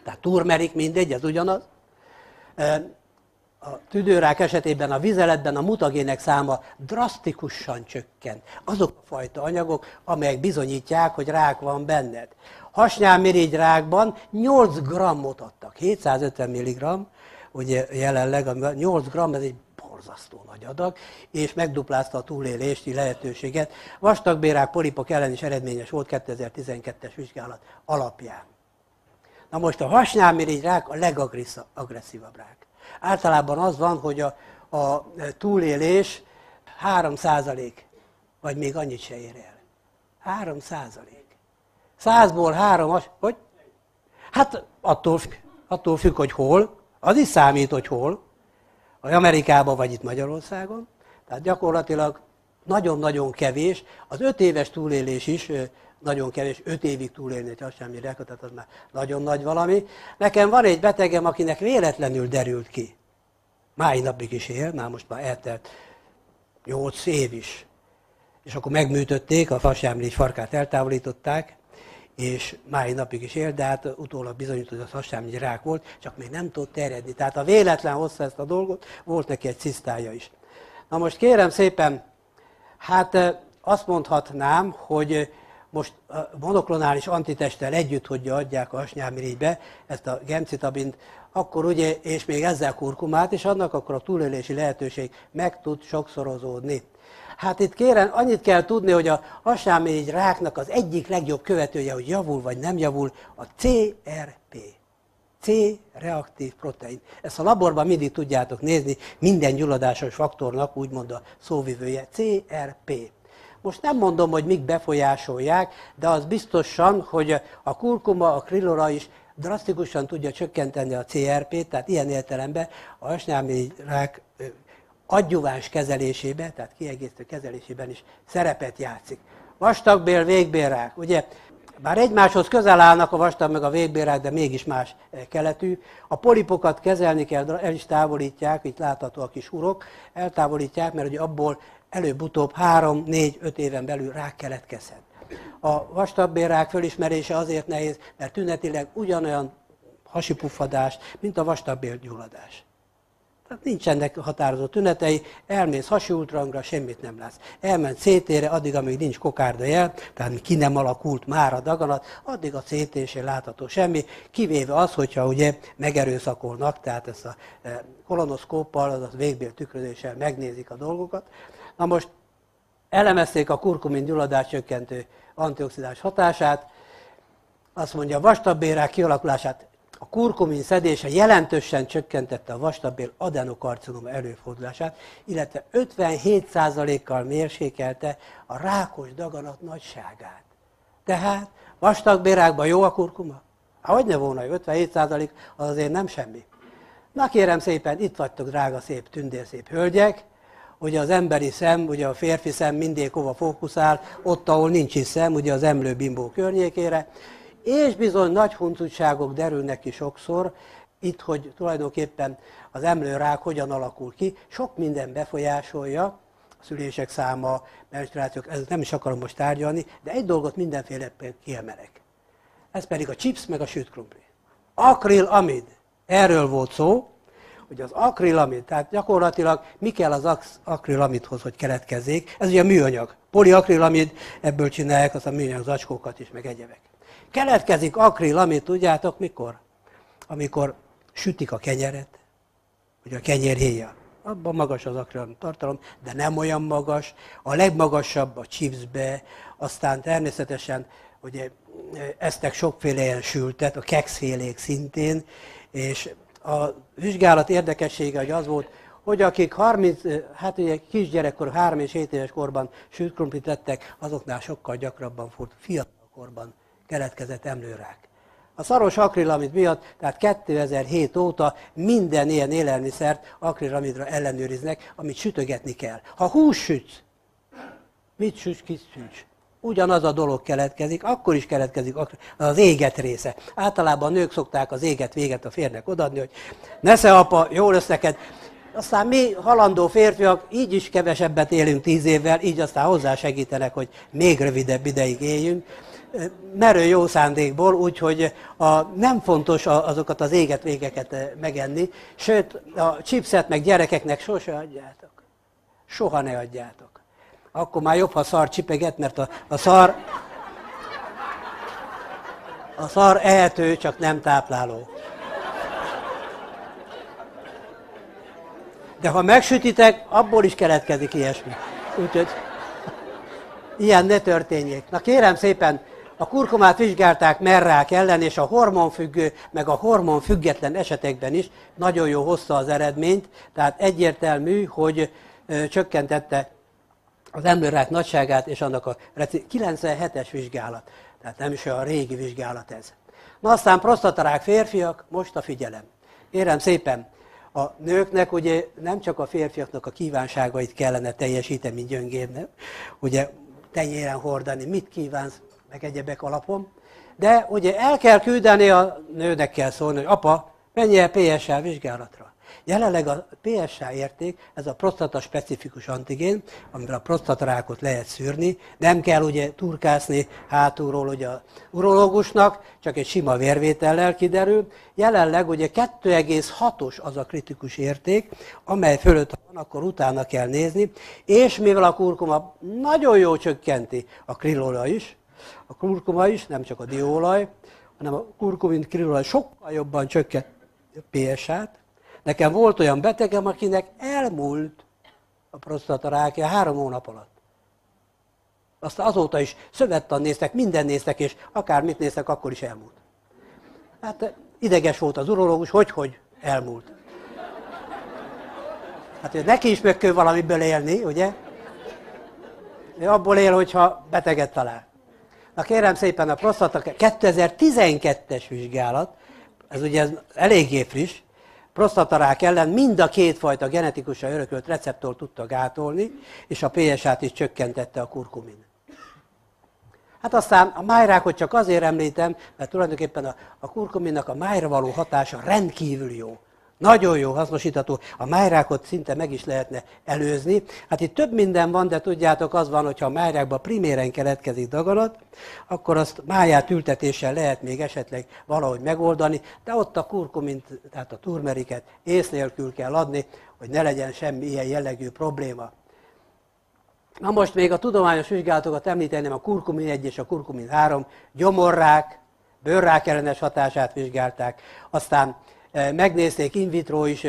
tehát turmerik, mindegy, ez ugyanaz. A tüdőrák esetében a vizeletben a mutagének száma drasztikusan csökkent. Azok a fajta anyagok, amelyek bizonyítják, hogy rák van benned. Hasnyálmirigy rákban 8 grammot adtak, 750 mg, ugye jelenleg 8 gramm, ez egy borzasztó nagy adag, és megduplázta a túlélési lehetőséget. Vastagbélrák, polipok ellen is eredményes volt 2012-es vizsgálat alapján. Na most a hasnyálmirigy rák a legagresszívabb rák. Általában az van, hogy a túlélés 3%, vagy még annyit se ér el. 3%. 100-ból 3, hogy? Hát attól függ, hogy hol. Az is számít, hogy hol. Vagy Amerikában, vagy itt Magyarországon. Tehát gyakorlatilag nagyon-nagyon kevés. Az 5 éves túlélés is nagyon kevés, 5 évig túlélni, azt sem írják, tehát az már nagyon nagy valami. Nekem van egy betegem, akinek véletlenül derült ki. Máj napig is él, most már eltelt 8 év is. És akkor megműtötték, a hasnyálmirigy farkát eltávolították, és máj napig is él, de hát utólag bizonyult, hogy az hasnyálmirigy rák volt, csak még nem tudott terjedni. Tehát a véletlen hozta ezt a dolgot, volt neki egy cisztája is. Na most kérem szépen, hát azt mondhatnám, hogy most a monoklonális antitesttel együtt, hogy adják a hasnyálmirigybe ezt a gemcitabint, akkor ugye, és még ezzel kurkumát is adnak, akkor a túlélési lehetőség meg tud sokszorozódni. Hát itt kérem, annyit kell tudni, hogy a hasnyálmirigy ráknak az egyik legjobb követője, hogy javul vagy nem javul, a CRP. C-reaktív protein. Ezt a laborban mindig tudjátok nézni, minden gyulladásos faktornak úgymond a szóvivője, CRP. Most nem mondom, hogy mik befolyásolják, de az biztosan, hogy a kurkuma, a krillora is drasztikusan tudja csökkenteni a CRP-t, tehát ilyen értelemben a hasnyálmirigy rák adjuváns kezelésében, tehát kiegészítő kezelésében is szerepet játszik. Vastagbél, végbélrák, ugye, bár egymáshoz közel állnak a vastag meg a végbélrák, de mégis más keletű. A polipokat kezelni kell, el is távolítják, itt látható a kis urok, eltávolítják, mert ugye abból előbb-utóbb 3-4-5 éven belül rák keletkezhet. A vastagbélrák fölismerése azért nehéz, mert tünetileg ugyanolyan hasipuffadás, mint a vastagbélgyulladás. Tehát nincsenek határozott tünetei, elmész hasi ultrahangra, semmit nem látsz. Elment CT-re, addig, amíg nincs kokárda jel, tehát ki nem alakult már a daganat, addig a CT-sén látható semmi, kivéve az, hogyha ugye megerőszakolnak, tehát ezt a kolonoszkóppal, azaz végbél tükrözéssel megnézik a dolgokat. Na most elemezték a kurkumin gyulladás csökkentő antioxidáns hatását, azt mondja, a vastagbélrák kialakulását a kurkumin szedése jelentősen csökkentette a vastagbél adenokarcinoma előfordulását, illetve 57%-kal mérsékelte a rákos daganat nagyságát. Tehát vastagbélrákban jó a kurkuma? Hogyne volna, 57% az azért nem semmi. Na kérem szépen, itt vagytok, drága szép, tündérszép hölgyek, ugye az emberi szem, ugye a férfi szem mindig hova fókuszál, ott, ahol nincs is szem, ugye az emlőbimbó környékére, és bizony nagy huncutságok derülnek ki sokszor, itt, hogy tulajdonképpen az emlőrák hogyan alakul ki, sok minden befolyásolja, a szülések száma, menstruációk, ezt nem is akarom most tárgyalni, de egy dolgot mindenféleképpen kiemelek. Ez pedig a chips meg a sült krumpli. Akrilamid. Erről volt szó, hogy az akrilamid, tehát gyakorlatilag mi kell az akrilamidhoz, hogy keletkezzék. Ez ugye műanyag. Poliakrilamid, ebből csinálják azt a műanyag zacskókat is, meg egyebek. Keletkezik akrilamid, tudjátok mikor? Amikor sütik a kenyeret, ugye a kenyérhéja. Abban magas az akrilamid tartalom, de nem olyan magas. A legmagasabb a chipsbe, aztán természetesen ugye, esztek sokféle ilyen sültet, a kekszfélék szintén, és a vizsgálat érdekessége hogy az volt, hogy akik 30, hát ugye kisgyerekkor, 3 és 7 éves korban sült krumplit tettek, azoknál sokkal gyakrabban fordult, fiatal korban keletkezett emlőrák. A szaros akrilamid miatt, tehát 2007 óta minden ilyen élelmiszert akrilamidra ellenőriznek, amit sütögetni kell. Ha húst sütsz, mit süss, kit süss. Ugyanaz a dolog keletkezik, akkor is keletkezik az éget része. Általában a nők szokták az éget véget a férnek odaadni, hogy nesze apa, jó lesz neked. Aztán mi halandó férfiak így is kevesebbet élünk 10 évvel, így aztán hozzásegítenek, hogy még rövidebb ideig éljünk. Merő jó szándékból, úgyhogy nem fontos azokat az éget végeket megenni, sőt a chipset meg gyerekeknek sose adjátok. Soha ne adjátok. Akkor már jobb, ha szar csipeget, mert a szar ehető, csak nem tápláló. De ha megsütitek, abból is keletkezik ilyesmi. Úgyhogy ilyen ne történjék. Na kérem szépen, a kurkumát vizsgálták merrák ellen, és a hormonfüggő, meg a hormonfüggetlen esetekben is nagyon jó hozta az eredményt, tehát egyértelmű, hogy csökkentette az emlőrák nagyságát, és annak a 97-es vizsgálat, tehát nem is olyan régi vizsgálat ez. Na aztán prostatarák férfiak, most a figyelem. Kérem szépen, a nőknek ugye nem csak a férfiaknak a kívánságait kellene teljesíteni, mint gyöngébbnek, ugye tenyéren hordani, mit kívánsz, meg egyebek alapon, de ugye el kell küldeni, a nőnek kell szólni, hogy apa, menj el PSA vizsgálatra. Jelenleg a PSA érték, ez a prostata specifikus antigén, amivel a prostatarákot lehet szűrni, nem kell ugye turkászni hátulról ugye a urológusnak, csak egy sima vérvétellel kiderül. Jelenleg ugye 2,6-os az a kritikus érték, amely fölött van, akkor utána kell nézni, és mivel a kurkuma nagyon jól csökkenti a krillolaj is, a kurkuma is, nem csak a dióolaj, hanem a kurkumin krillolaj sokkal jobban csökkent a PSA-t. Nekem volt olyan betegem, akinek elmúlt a prostatarákja 3 hónap alatt. Aztán azóta is szövettan néztek, minden néztek, és akármit néztek, akkor is elmúlt. Hát ideges volt az urológus, hogy elmúlt. Hát neki is meg kell valamiből élni, ugye? Ő abból él, hogyha beteget talál. Na kérem szépen, a prostata 2012-es vizsgálat, ez ugye eléggé friss, prostatarák ellen mind a két fajta genetikusan örökölt receptort tudta gátolni, és a PSA-t is csökkentette a kurkumin. Hát aztán a májrákot csak azért említem, mert tulajdonképpen a kurkuminnak a májra való hatása rendkívül jó. Nagyon jó, hasznosítható. A májrákot szinte meg is lehetne előzni. Hát itt több minden van, de tudjátok, az van, hogyha a májrákban priméren keletkezik daganat, akkor azt máját ültetéssel lehet még esetleg valahogy megoldani, de ott a kurkumint, tehát a turmeriket ész nélkül kell adni, hogy ne legyen semmi ilyen jellegű probléma. Na most még a tudományos vizsgálatokat említeném, a kurkumin 1 és a kurkumin 3, gyomorrák, bőrrák ellenes hatását vizsgálták, aztán megnézték in vitro is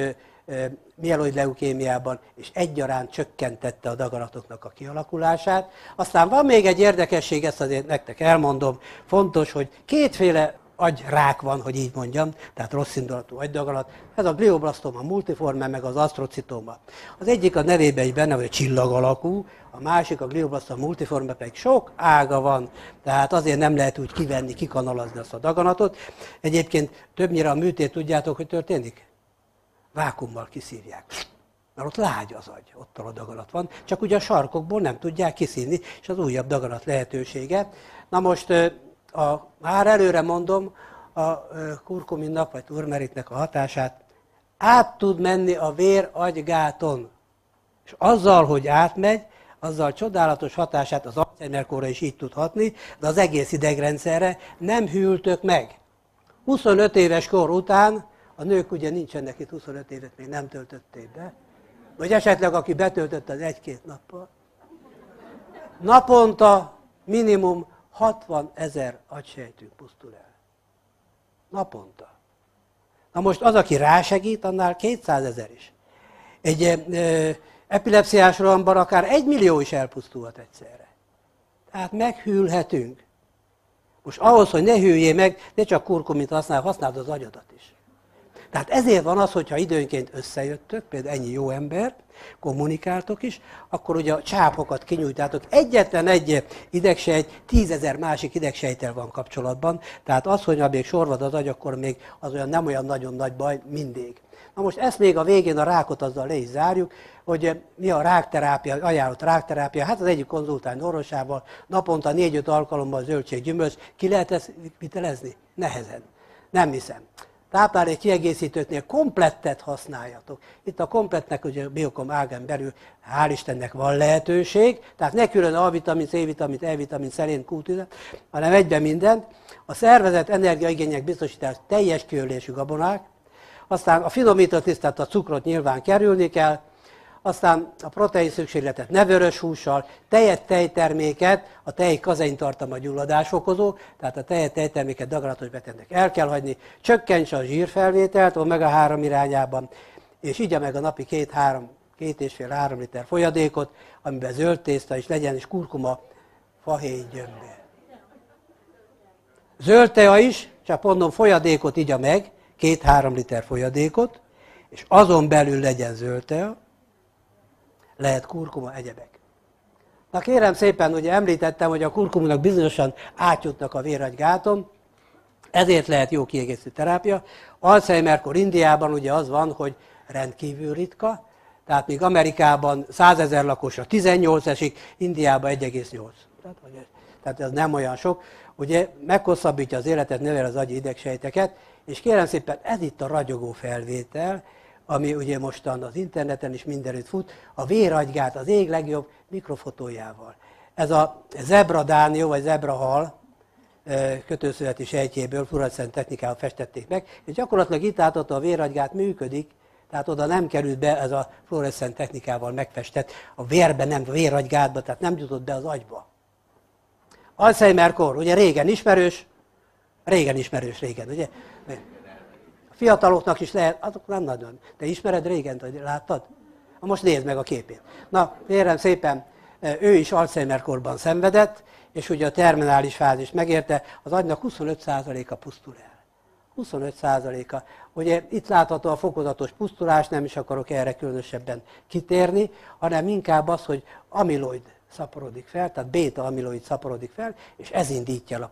mieloid leukémiában, és egyaránt csökkentette a daganatoknak a kialakulását. Aztán van még egy érdekesség, ezt azért nektek elmondom, fontos, hogy kétféle agyrák van, hogy így mondjam, tehát rossz indulatú agydaganat, ez a glioblastoma multiforme, meg az asztrocitoma. Az egyik a nevében is benne, hogy csillag alakú, a másik a glioblastoma multiforme pedig sok ága van, tehát azért nem lehet úgy kivenni, kikanalazni azt a daganatot. Egyébként többnyire a műtét tudjátok, hogy történik? Vákuummal kiszívják. Mert ott lágy az agy, ott a daganat van, csak ugye a sarkokból nem tudják kiszívni, és az újabb daganat lehetősége. Na most már előre mondom, a kurkuminnak vagy turmeriknek a hatását át tud menni a vér-agygáton. És azzal, hogy átmegy, azzal csodálatos hatását az Alzheimer-kóra is így tud hatni, de az egész idegrendszerre nem hűltök meg. 25 éves kor után, a nők ugye nincsenek itt 25 évet, még nem töltötték be, vagy esetleg aki betöltött az 1-2 nappal, naponta minimum 60 000 agysejtünk pusztul el. Naponta. Na most az, aki rásegít, annál 200 000 is. Egy epilepsziás rohamban akár 1 millió is elpusztulhat egyszerre. Tehát meghűlhetünk. Most ahhoz, hogy ne hűljél meg, ne csak kurkumint használd az agyadat is. Tehát ezért van az, hogyha időnként összejöttök, például ennyi jó embert, kommunikáltok is, akkor ugye a csápokat kinyújtátok. Egyetlen egy idegsejt 10 000 másik idegsejttel van kapcsolatban, tehát az, hogy még sorvad az agy, akkor még az olyan nem olyan nagyon nagy baj mindig. Na most ezt még a végén a rákot azzal le is zárjuk, hogy mi a rákterápia, ajánlott rákterápia. Hát az egyik konzultálni orvosával, naponta 4-5 alkalommal zöldséggyümölcs. Ki lehet ezt vitelezni? Nehezen. Nem hiszem. Táplálék kiegészítőknél komplettet használjatok. Itt a komplettnek ugye a Biokom ágán belül hál' Istennek van lehetőség, tehát ne külön A-vitamin, C-vitamin, E-vitamin, szelén, Q10, hanem egyben mindent. A szervezet energiaigények biztosítás teljes kiölésű gabonák, aztán a finomított tisztát, a cukrot nyilván kerülni kell, aztán a protein szükségletet ne vörös hússal, tejet, tejterméket, a tej kazein tartalma gyulladásokozó, tehát a tejet, tejterméket daganatos betegnek el kell hagyni, csökkentse a zsírfelvételt omega-3 irányában, és igya meg a napi 2,5-3 liter folyadékot, amiben zöld tészta is legyen, és kurkuma, fahéj, gyömbér. Zöld tea is, csak mondom, folyadékot igya meg, 2-3 liter folyadékot, és azon belül legyen zöld tea, lehet kurkuma, egyebek. Na kérem szépen, ugye említettem, hogy a kurkumának bizonyosan átjutnak a véragygáton, ezért lehet jó kiegészítő terápia. Alzheimer-kor Indiában ugye az van, hogy rendkívül ritka, tehát még Amerikában 100 000 lakosra 18 esik, Indiában 1,8. Tehát ez nem olyan sok. Ugye meghosszabbítja az életet, növel az agyi idegsejteket, és kérem szépen, ez itt a ragyogó felvétel, ami ugye mostan az interneten is mindenütt fut, a véragygát az ég legjobb mikrofotójával. Ez a zebradánió, vagy zebrahal kötőszöveti sejtjéből fluoreszcens technikával festették meg, és gyakorlatilag itt átadta a véragygát működik, tehát oda nem került be ez a fluoreszcens technikával megfestett, a vérbe nem, a véragygátba, tehát nem jutott be az agyba. Alzheimer-kor, ugye régen ismerős, ugye? A fiataloknak is lehet, azok nem nagyon. Te ismered régen, hogy láttad? Most nézd meg a képét. Na, kérem szépen, ő is Alzheimer-korban szenvedett, és ugye a terminális fázis megérte, az agynak 25%-a pusztul el. 25%-a. Ugye itt látható a fokozatos pusztulás, nem is akarok erre különösebben kitérni, hanem inkább az, hogy amiloid szaporodik fel, tehát béta-amiloid szaporodik fel, és ez indítja el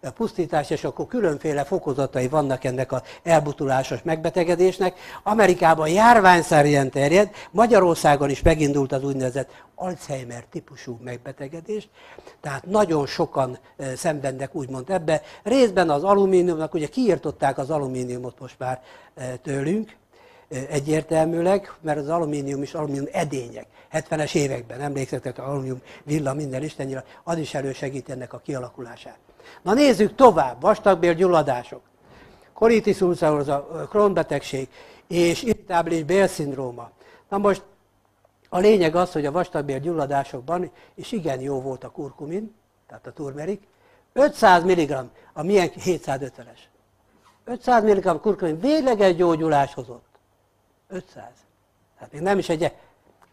a pusztítást, és akkor különféle fokozatai vannak ennek az elbutulásos megbetegedésnek. Amerikában járványszerűen terjed, Magyarországon is megindult az úgynevezett Alzheimer típusú megbetegedés, tehát nagyon sokan szenvednek úgymond ebbe. Részben az alumíniumnak, ugye kiirtották az alumíniumot most már tőlünk, egyértelműleg, mert az alumínium is alumínium edények. 70-es években emlékszetek, az alumínium villa minden istennyire, az is elősegít ennek a kialakulását. Na nézzük tovább, vastagbélgyulladások, colitis ulcerosa, Crohn-betegség és irritábilis bélszindróma. Na most a lényeg az, hogy a vastagbélgyulladásokban is igen jó volt a kurkumin, tehát a turmerik, 500 mg, a milyen 750-es. 500 mg kurkumin végleges gyógyulás hozott. 500. Tehát még nem is egy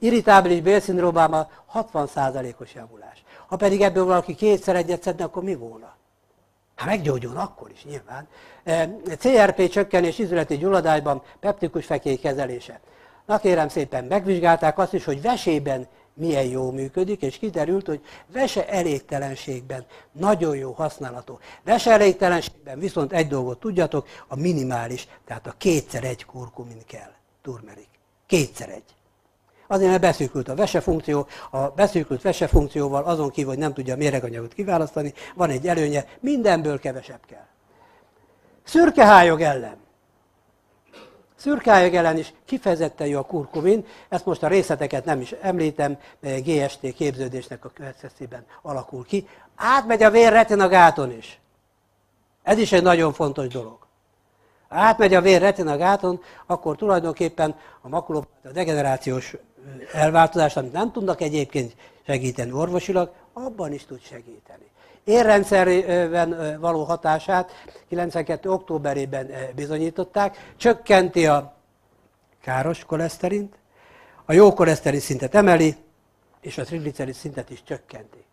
irritábilis bélszindrómában 60%-os javulás. Ha pedig ebből valaki kétszer egyet szedne, akkor mi volna? Hát meggyógyulna akkor is nyilván. CRP csökkenés izületi gyulladásban, peptikus fekély kezelése. Na kérem szépen, megvizsgálták azt is, hogy vesében milyen jó működik, és kiderült, hogy vese elégtelenségben nagyon jó használható. Vese elégtelenségben viszont egy dolgot tudjatok, a minimális, tehát a 2x1 kurkumin kell, turmerik. 2x1. Azért, mert beszűkült a vesefunkció, a beszűkült vesefunkcióval azon kívül, hogy nem tudja a méreganyagot kiválasztani, van egy előnye, mindenből kevesebb kell. Szürkehályog ellen. Szürkehályog ellen is kifejezetten jó a kurkumin, ezt most a részleteket nem is említem, GST képződésnek a következtében alakul ki. Átmegy a vér retinagáton is. Ez is egy nagyon fontos dolog. Átmegy a vér retinagáton, akkor tulajdonképpen a makulopátia, a degenerációs elváltozás, amit nem tudnak egyébként segíteni orvosilag, abban is tud segíteni. Érrendszerben való hatását 92. októberében bizonyították, csökkenti a káros koleszterint, a jó koleszterin szintet emeli, és a triglicerid szintet is csökkenti.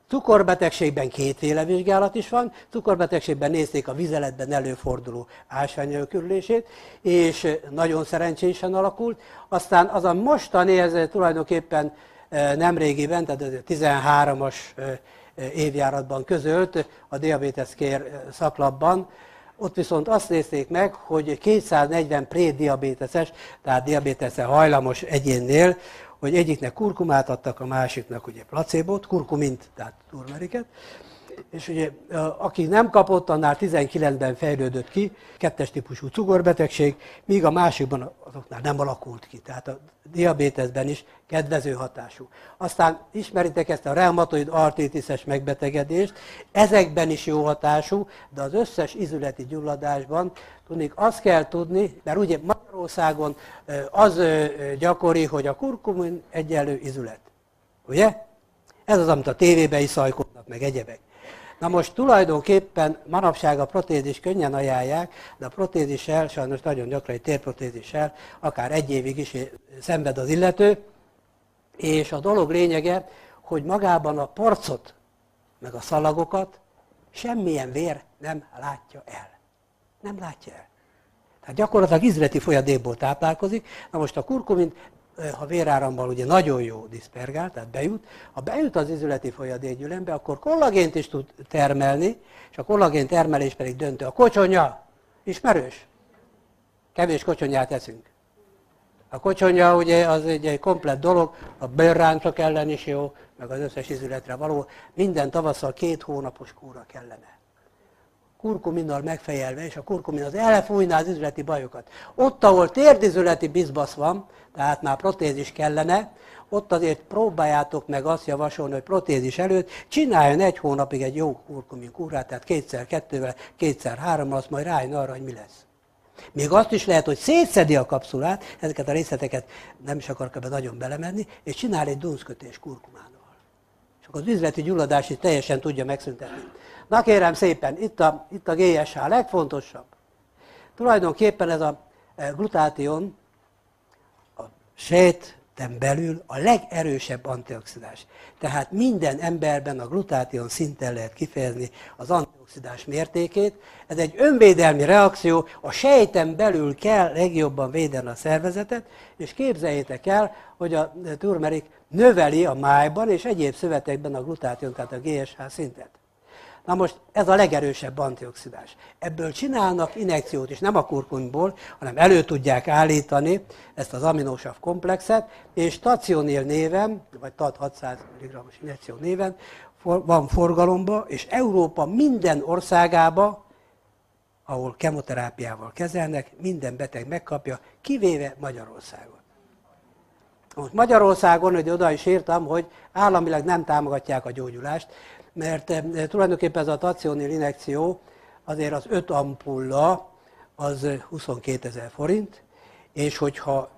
Cukorbetegségben kétféle vizsgálat is van. Cukorbetegségben nézték a vizeletben előforduló ásványanyagok körülését, és nagyon szerencsésen alakult. Aztán az a mostani, ez tulajdonképpen nemrégiben, tehát a 13-as évjáratban közölt a Diabetes Care szaklapban, ott viszont azt nézték meg, hogy 240 prédiabéteses, tehát diabéteszre hajlamos egyénnél, hogy egyiknek kurkumát adtak, a másiknak ugye placebót, kurkumint, tehát turmeriket, és ugye aki nem kapott, annál 19-ben fejlődött ki, 2-es típusú cukorbetegség, míg a másikban azoknál nem alakult ki, tehát a diabéteszben is kedvező hatású. Aztán ismeritek ezt a reumatoid artritises megbetegedést, ezekben is jó hatású, de az összes izületi gyulladásban tudnék, azt kell tudni, mert ugye Magyarországon az gyakori, hogy a kurkumin egyenlő izület. Ugye? Ez az, amit a tévében is szajkodnak, meg egyebek. Na most tulajdonképpen manapság a protézis könnyen ajánlják, de a protézissel, sajnos nagyon gyakran egy térprotézissel, akár 1 évig is szenved az illető, és a dolog lényege, hogy magában a porcot, meg a szalagokat semmilyen vér nem látja el. Nem látja el. Tehát gyakorlatilag izületi folyadékból táplálkozik. Na most a kurkumin, ha véráramban ugye nagyon jó diszpergál, tehát bejut, ha bejut az izületi folyadékgyűlömbe, akkor kollagént is tud termelni, és a kollagén termelés pedig döntő. A kocsonya, ismerős? Kevés kocsonyát eszünk. A kocsonya ugye az egy komplett dolog, a bőrráncok ellen is jó, meg az összes izületre való. Minden tavasszal 2 hónapos kúra kellene. Kurkuminnal megfejelve, és a kurkumin az elfújná az izületi bajokat. Ott, ahol térdizületi bizbasz van, tehát már protézis kellene, ott azért próbáljátok meg azt javasolni, hogy protézis előtt csináljon 1 hónapig egy jó kurkumin kúrát, tehát 2x2-vel, 2x3-mal, azt majd rájön arra, hogy mi lesz. Még azt is lehet, hogy szétszedi a kapszulát, ezeket a részleteket nem is akarok ebbe nagyon belemenni, és csinál egy dunszkötés kurkumánval. És akkor az üzleti gyulladás is teljesen tudja megszüntetni. Na kérem szépen, itt a GSH a legfontosabb. Tulajdonképpen ez a glutátion a sejten belül a legerősebb antioxidáns. Tehát minden emberben a glutátion szinten lehet kifejezni az antioxidáns mértékét. Ez egy önvédelmi reakció, a sejten belül kell legjobban védeni a szervezetet, és képzeljétek el, hogy a turmerik növeli a májban és egyéb szövetekben a glutátion, tehát a GSH szintet. Na most ez a legerősebb antioxidáns. Ebből csinálnak injekciót is, nem a kurkumból, hanem elő tudják állítani ezt az aminosav komplexet, és Tacionil néven, vagy TAT 600 mg-os injekció néven van forgalomba, és Európa minden országába, ahol kemoterápiával kezelnek, minden beteg megkapja, kivéve Magyarországon. Most Magyarországon, hogy oda is írtam, hogy államilag nem támogatják a gyógyulást, mert tulajdonképpen ez a Tacionil injekció, azért az 5 ampulla az 22 000 forint, és hogyha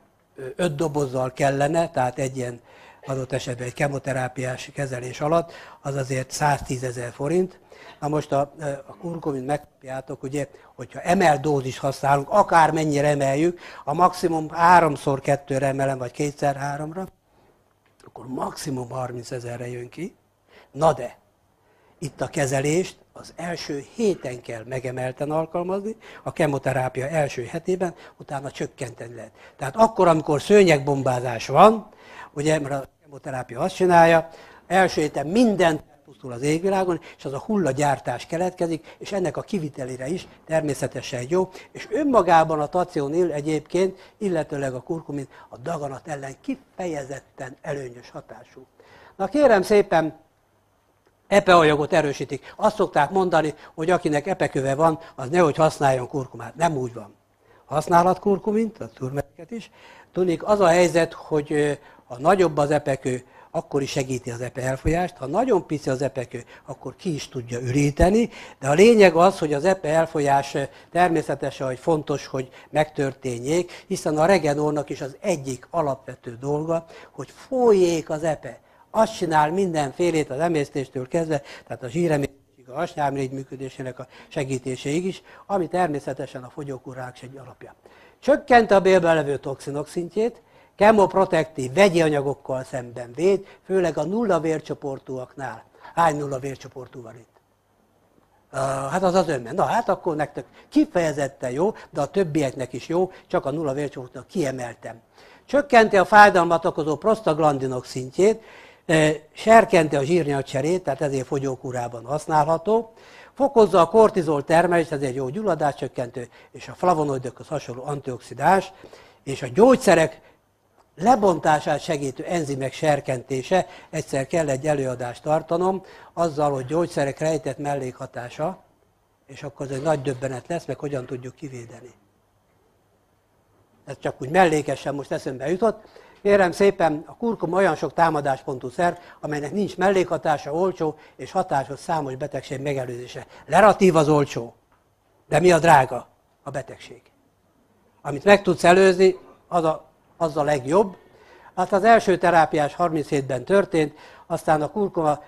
5 dobozzal kellene, tehát egy ilyen adott esetben egy kemoterápiás kezelés alatt, az azért 110 000 forint. Na most a kurkumint megkapjátok, ugye, hogyha emeldózis használunk, akármennyire emeljük, a maximum 3x2-re emelem, vagy 2x3-ra, akkor maximum 30 000-re jön ki. Na de, itt a kezelést az első héten kell megemelten alkalmazni, a kemoterápia első hetében, utána csökkenteni lehet. Tehát akkor, amikor szőnyegbombázás van, ugye, mert a kemoterápia azt csinálja, első héten mindent pusztul az égvilágon, és az a hullagyártás keletkezik, és ennek a kivitelére is természetesen jó, és önmagában a Tacionil egyébként, illetőleg a kurkumin a daganat ellen kifejezetten előnyös hatású. Na kérem szépen, epeanyagot erősítik. Azt szokták mondani, hogy akinek epeköve van, az nehogy használjon kurkumát. Nem úgy van. Használhat kurkumint, a turmeriket is. Tudnék, az a helyzet, hogy ha nagyobb az epekő, akkor is segíti az epe elfolyást. Ha nagyon pici az epekő, akkor ki is tudja üríteni. De a lényeg az, hogy az epe elfolyás természetesen, hogy fontos, hogy megtörténjék, hiszen a regenornak is az egyik alapvető dolga, hogy folyjék az epe. Azt csinál mindenfélét az emésztéstől kezdve, tehát a zsíremésztésig, a hasnyálmirigy működésének a segítéséig is, ami természetesen a fogyókúrák egy alapja. Csökkenti a bélben levő toxinok szintjét, kemoprotektív vegyi anyagokkal szemben véd, főleg a nulla vércsoportúaknál. Hány nulla vércsoportú van itt? Hát az önben. Na hát akkor nektek kifejezetten jó, de a többieknek is jó, csak a nulla vércsoportnak kiemeltem. Csökkenti a fájdalmat okozó prostaglandinok szintjét, serkenti a zsírnyagcserét, tehát ezért fogyókúrában használható, fokozza a kortizol termelést, ez egy jó gyulladáscsökkentő, és a flavonoidokhoz hasonló antioxidáns, és a gyógyszerek lebontását segítő enzimek serkentése, egyszer kell egy előadást tartanom, azzal, hogy gyógyszerek rejtett mellékhatása, és akkor ez egy nagy döbbenet lesz, meg hogyan tudjuk kivédeni. Ez csak úgy mellékesen most eszembe jutott. Kérem szépen, a kurkuma olyan sok támadáspontú szer, amelynek nincs mellékhatása, olcsó és hatásos számos betegség megelőzése. Relatív az olcsó, de mi a drága? A betegség. Amit meg tudsz előzni, az a legjobb. Hát az első terápiás 37-ben történt, aztán a kurkuma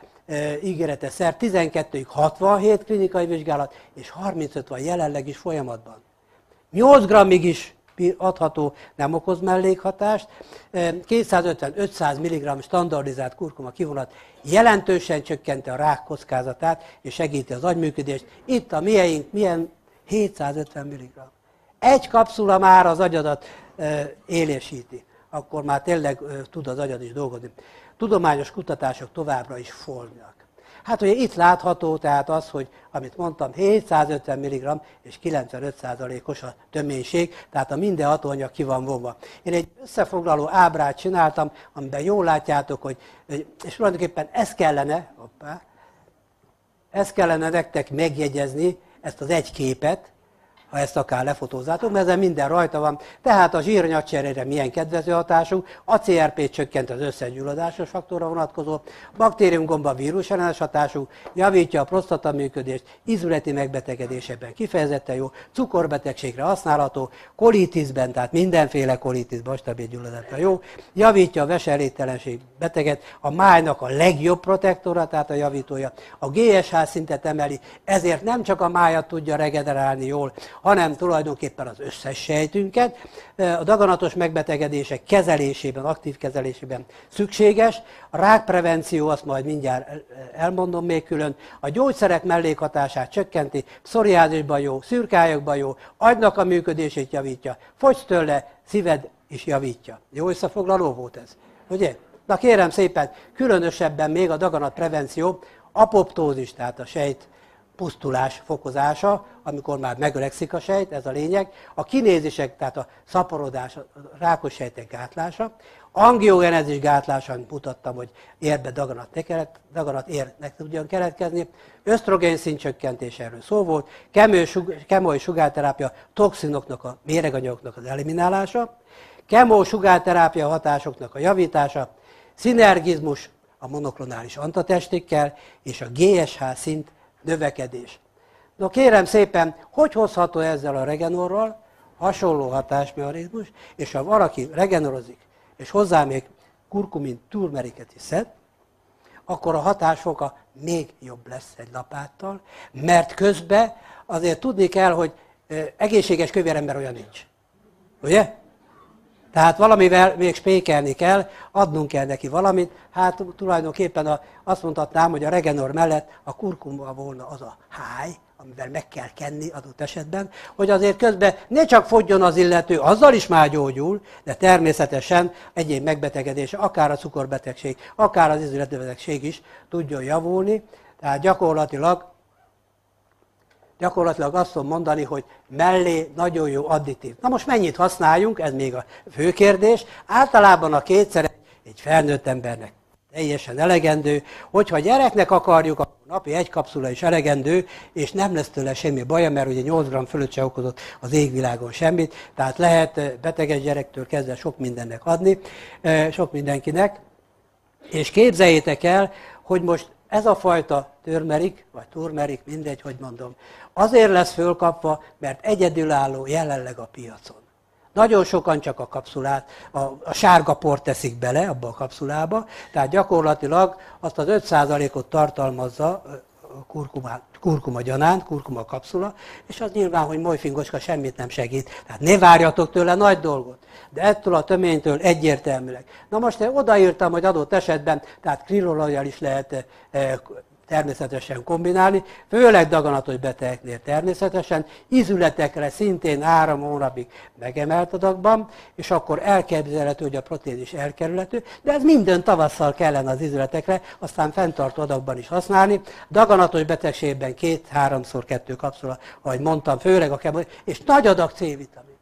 ígéretes szer 12-ig 67 klinikai vizsgálat, és 35 van jelenleg is folyamatban. 8 grammig is adható, nem okoz mellékhatást. 250-500 mg standardizált kurkuma kivonat jelentősen csökkenti a rák kockázatát, és segíti az agyműködést. Itt a mieink milyen 750 mg. Egy kapszula már az agyadat élésíti. Akkor már tényleg tud az agyad is dolgozni. Tudományos kutatások továbbra is folynak. Hát ugye itt látható tehát az, hogy amit mondtam, 750 mg és 95%-os a töménység, tehát a minden hatóanyag ki van vonva. Én egy összefoglaló ábrát csináltam, amiben jól látjátok, hogy, és tulajdonképpen ezt kellene nektek megjegyezni, ezt az egy képet, ha ezt akár lefotózzátok, mert ezen minden rajta van. Tehát a zsírnyagcserére milyen kedvező hatású, a CRP csökkent az összegyulladásos faktorra vonatkozó, baktériumgomba vírusellenes hatású, javítja a prostata működést, ízületi megbetegedésekben kifejezetten jó, cukorbetegségre használható, kolitisben, tehát mindenféle kolitisban, stabil gyulladásra jó, javítja a veselégtelenség beteget, a májnak a legjobb protektora, tehát a javítója, a GSH szintet emeli, ezért nem csak a májat tudja regenerálni jól, hanem tulajdonképpen az összes sejtünket. A daganatos megbetegedések kezelésében, aktív kezelésében szükséges. A rákprevenció, azt majd mindjárt elmondom még külön, a gyógyszerek mellékhatását csökkenti, pszoriázisban jó, szürkályokban jó, agynak a működését javítja, fogysz tőle, szíved is javítja. Jó összefoglaló volt ez, ugye? Na kérem szépen, különösebben még a daganatprevenció, apoptózis, tehát a sejt pusztulás fokozása, amikor már megöregszik a sejt, ez a lényeg, a kinézisek, tehát a szaporodás, a rákos sejtek gátlása, angiogenezis gátlása, amit mutattam, hogy érbe daganat érnek tudjon keletkezni, ösztrogén szintcsökkentés, erről szó volt, kemoi sugárterápia, toxinoknak, a méreganyagoknak az eliminálása, kemó sugárterápia hatásoknak a javítása, szinergizmus a monoklonális antatestikkel, és a GSH szint növekedés. No kérem szépen, hogy hozható ezzel a regenorral? Hasonló hatásmechanizmus, és ha valaki regenorozik, és hozzá még kurkumin turmeriket is szed, akkor a hatásfoka még jobb lesz egy lapáttal, mert közben azért tudni kell, hogy egészséges kövérember olyan nincs. Ugye? Tehát valamivel még spékelni kell, adnunk kell neki valamit, hát tulajdonképpen azt mondhatnám, hogy a regenor mellett a kurkuma volna az a háj, amivel meg kell kenni adott esetben, hogy azért közben ne csak fogjon az illető, azzal is már gyógyul, de természetesen egyéb megbetegedése, akár a cukorbetegség, akár az ízületbetegség is tudjon javulni, tehát gyakorlatilag azt tudom mondani, hogy mellé nagyon jó additív. Na most mennyit használjunk, ez még a fő kérdés. Általában a kétszer egy felnőtt embernek teljesen elegendő, hogyha gyereknek akarjuk, akkor napi egy kapszula is elegendő, és nem lesz tőle semmi baja, mert ugye 8 g fölött se okozott az égvilágon semmit, tehát lehet beteges gyerektől kezdve sok mindennek adni, sok mindenkinek, és képzeljétek el, hogy most ez a fajta turmerik, vagy turmerik, mindegy, hogy mondom, azért lesz fölkapva, mert egyedülálló jelenleg a piacon. Nagyon sokan csak a kapszulát, a sárga port teszik bele abba a kapszulába, tehát gyakorlatilag azt az 5%-ot tartalmazza kurkuma gyanánt, kurkuma kapszula, és az nyilván, hogy molyfingoska semmit nem segít. Tehát ne várjatok tőle nagy dolgot, de ettől a töménytől egyértelműleg. Na most én odaírtam, hogy adott esetben, tehát krillolajjal is lehet természetesen kombinálni, főleg daganatos betegeknél természetesen, ízületekre szintén 3 hónapig megemelt adagban, és akkor elképzelhető, hogy a protein is elkerülhető, de ez minden tavasszal kellene az ízületekre, aztán fenntartó adagban is használni. Daganatos betegségben 2-3x2 kapszula, ahogy mondtam, főleg a kemol, és nagy adag C-vitamin.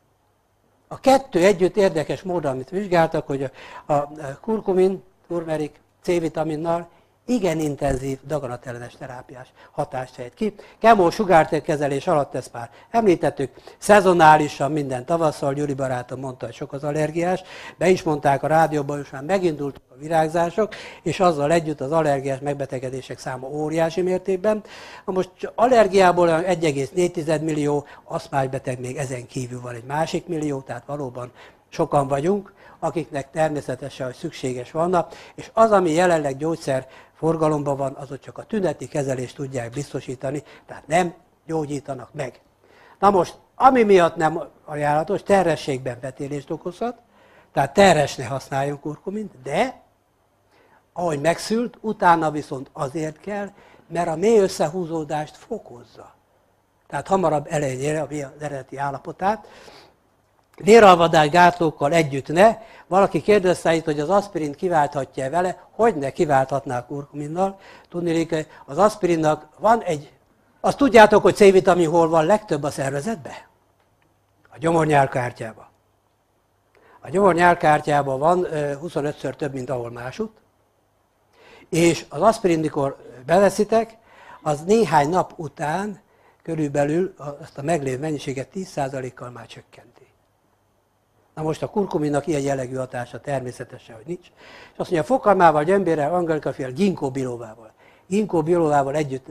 A kettő együtt érdekes módon, amit vizsgáltak, hogy a kurkumin, turmerik C-vitaminnal igen intenzív daganatellenes terápiás hatást fejt ki. Kemó sugártérkezelés alatt ezt már említettük, szezonálisan minden tavasszal, Gyuri barátom mondta, hogy sok az allergiás, be is mondták a rádióban, hogy már megindultak a virágzások, és azzal együtt az allergiás megbetegedések száma óriási mértékben. Na most allergiából 1,4 millió, aszmásbeteg még ezen kívül van egy másik millió, tehát valóban sokan vagyunk, akiknek természetesen hogy szükséges vannak, és az, ami jelenleg gyógyszer forgalomban van, azok csak a tüneti kezelést tudják biztosítani, tehát nem gyógyítanak meg. Na most, ami miatt nem ajánlatos, terhességben vetélést okozhat, tehát terhesne használjon kurkumint, de ahogy megszült, utána viszont azért kell, mert a mély összehúzódást fokozza. Tehát hamarabb elérje az eredeti állapotát. Véralvadás gátlókkal együtt ne. Valaki kérdezte itt, hogy az aspirint kiválthatja vele, hogy ne kiválthatná a kurkuminnal. Tudniillik, az aspirinnak van egy... Azt tudjátok, hogy C-vitamin hol van legtöbb a szervezetben? A gyomornyálkahártyában. A gyomornyálkahártyában van 25-ször több, mint ahol másutt. És az aspirin, mikor beveszitek, az néhány nap után körülbelül azt a meglévő mennyiséget 10%-kal már csökkenti. Na most a kurkuminnak ilyen jellegű hatása természetesen, hogy nincs. És azt mondja, fokalmával, gyömbérrel, angelikafél, ginkgo bilóvával. Ginkgo bilóvával együtt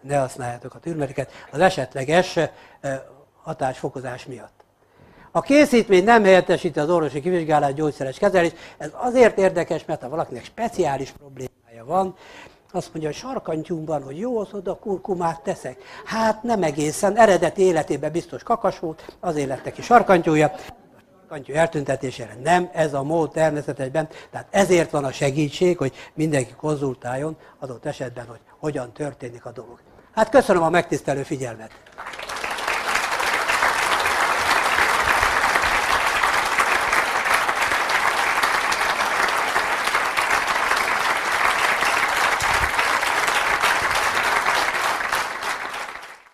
ne használjátok a türmeriket az esetleges hatásfokozás miatt. A készítmény nem helyettesíti az orvosi kivizsgálás, gyógyszeres kezelés. Ez azért érdekes, mert ha valakinek speciális problémája van, azt mondja, hogy sarkantyúmban, hogy jó, az oda kurkumát teszek. Hát nem egészen, eredeti életében biztos kakas volt, azért lett neki sarkantyúja. Sarkantyú eltüntetésére nem ez a mód természetesen, tehát ezért van a segítség, hogy mindenki konzultáljon adott esetben, hogy hogyan történik a dolog. Hát köszönöm a megtisztelő figyelmet!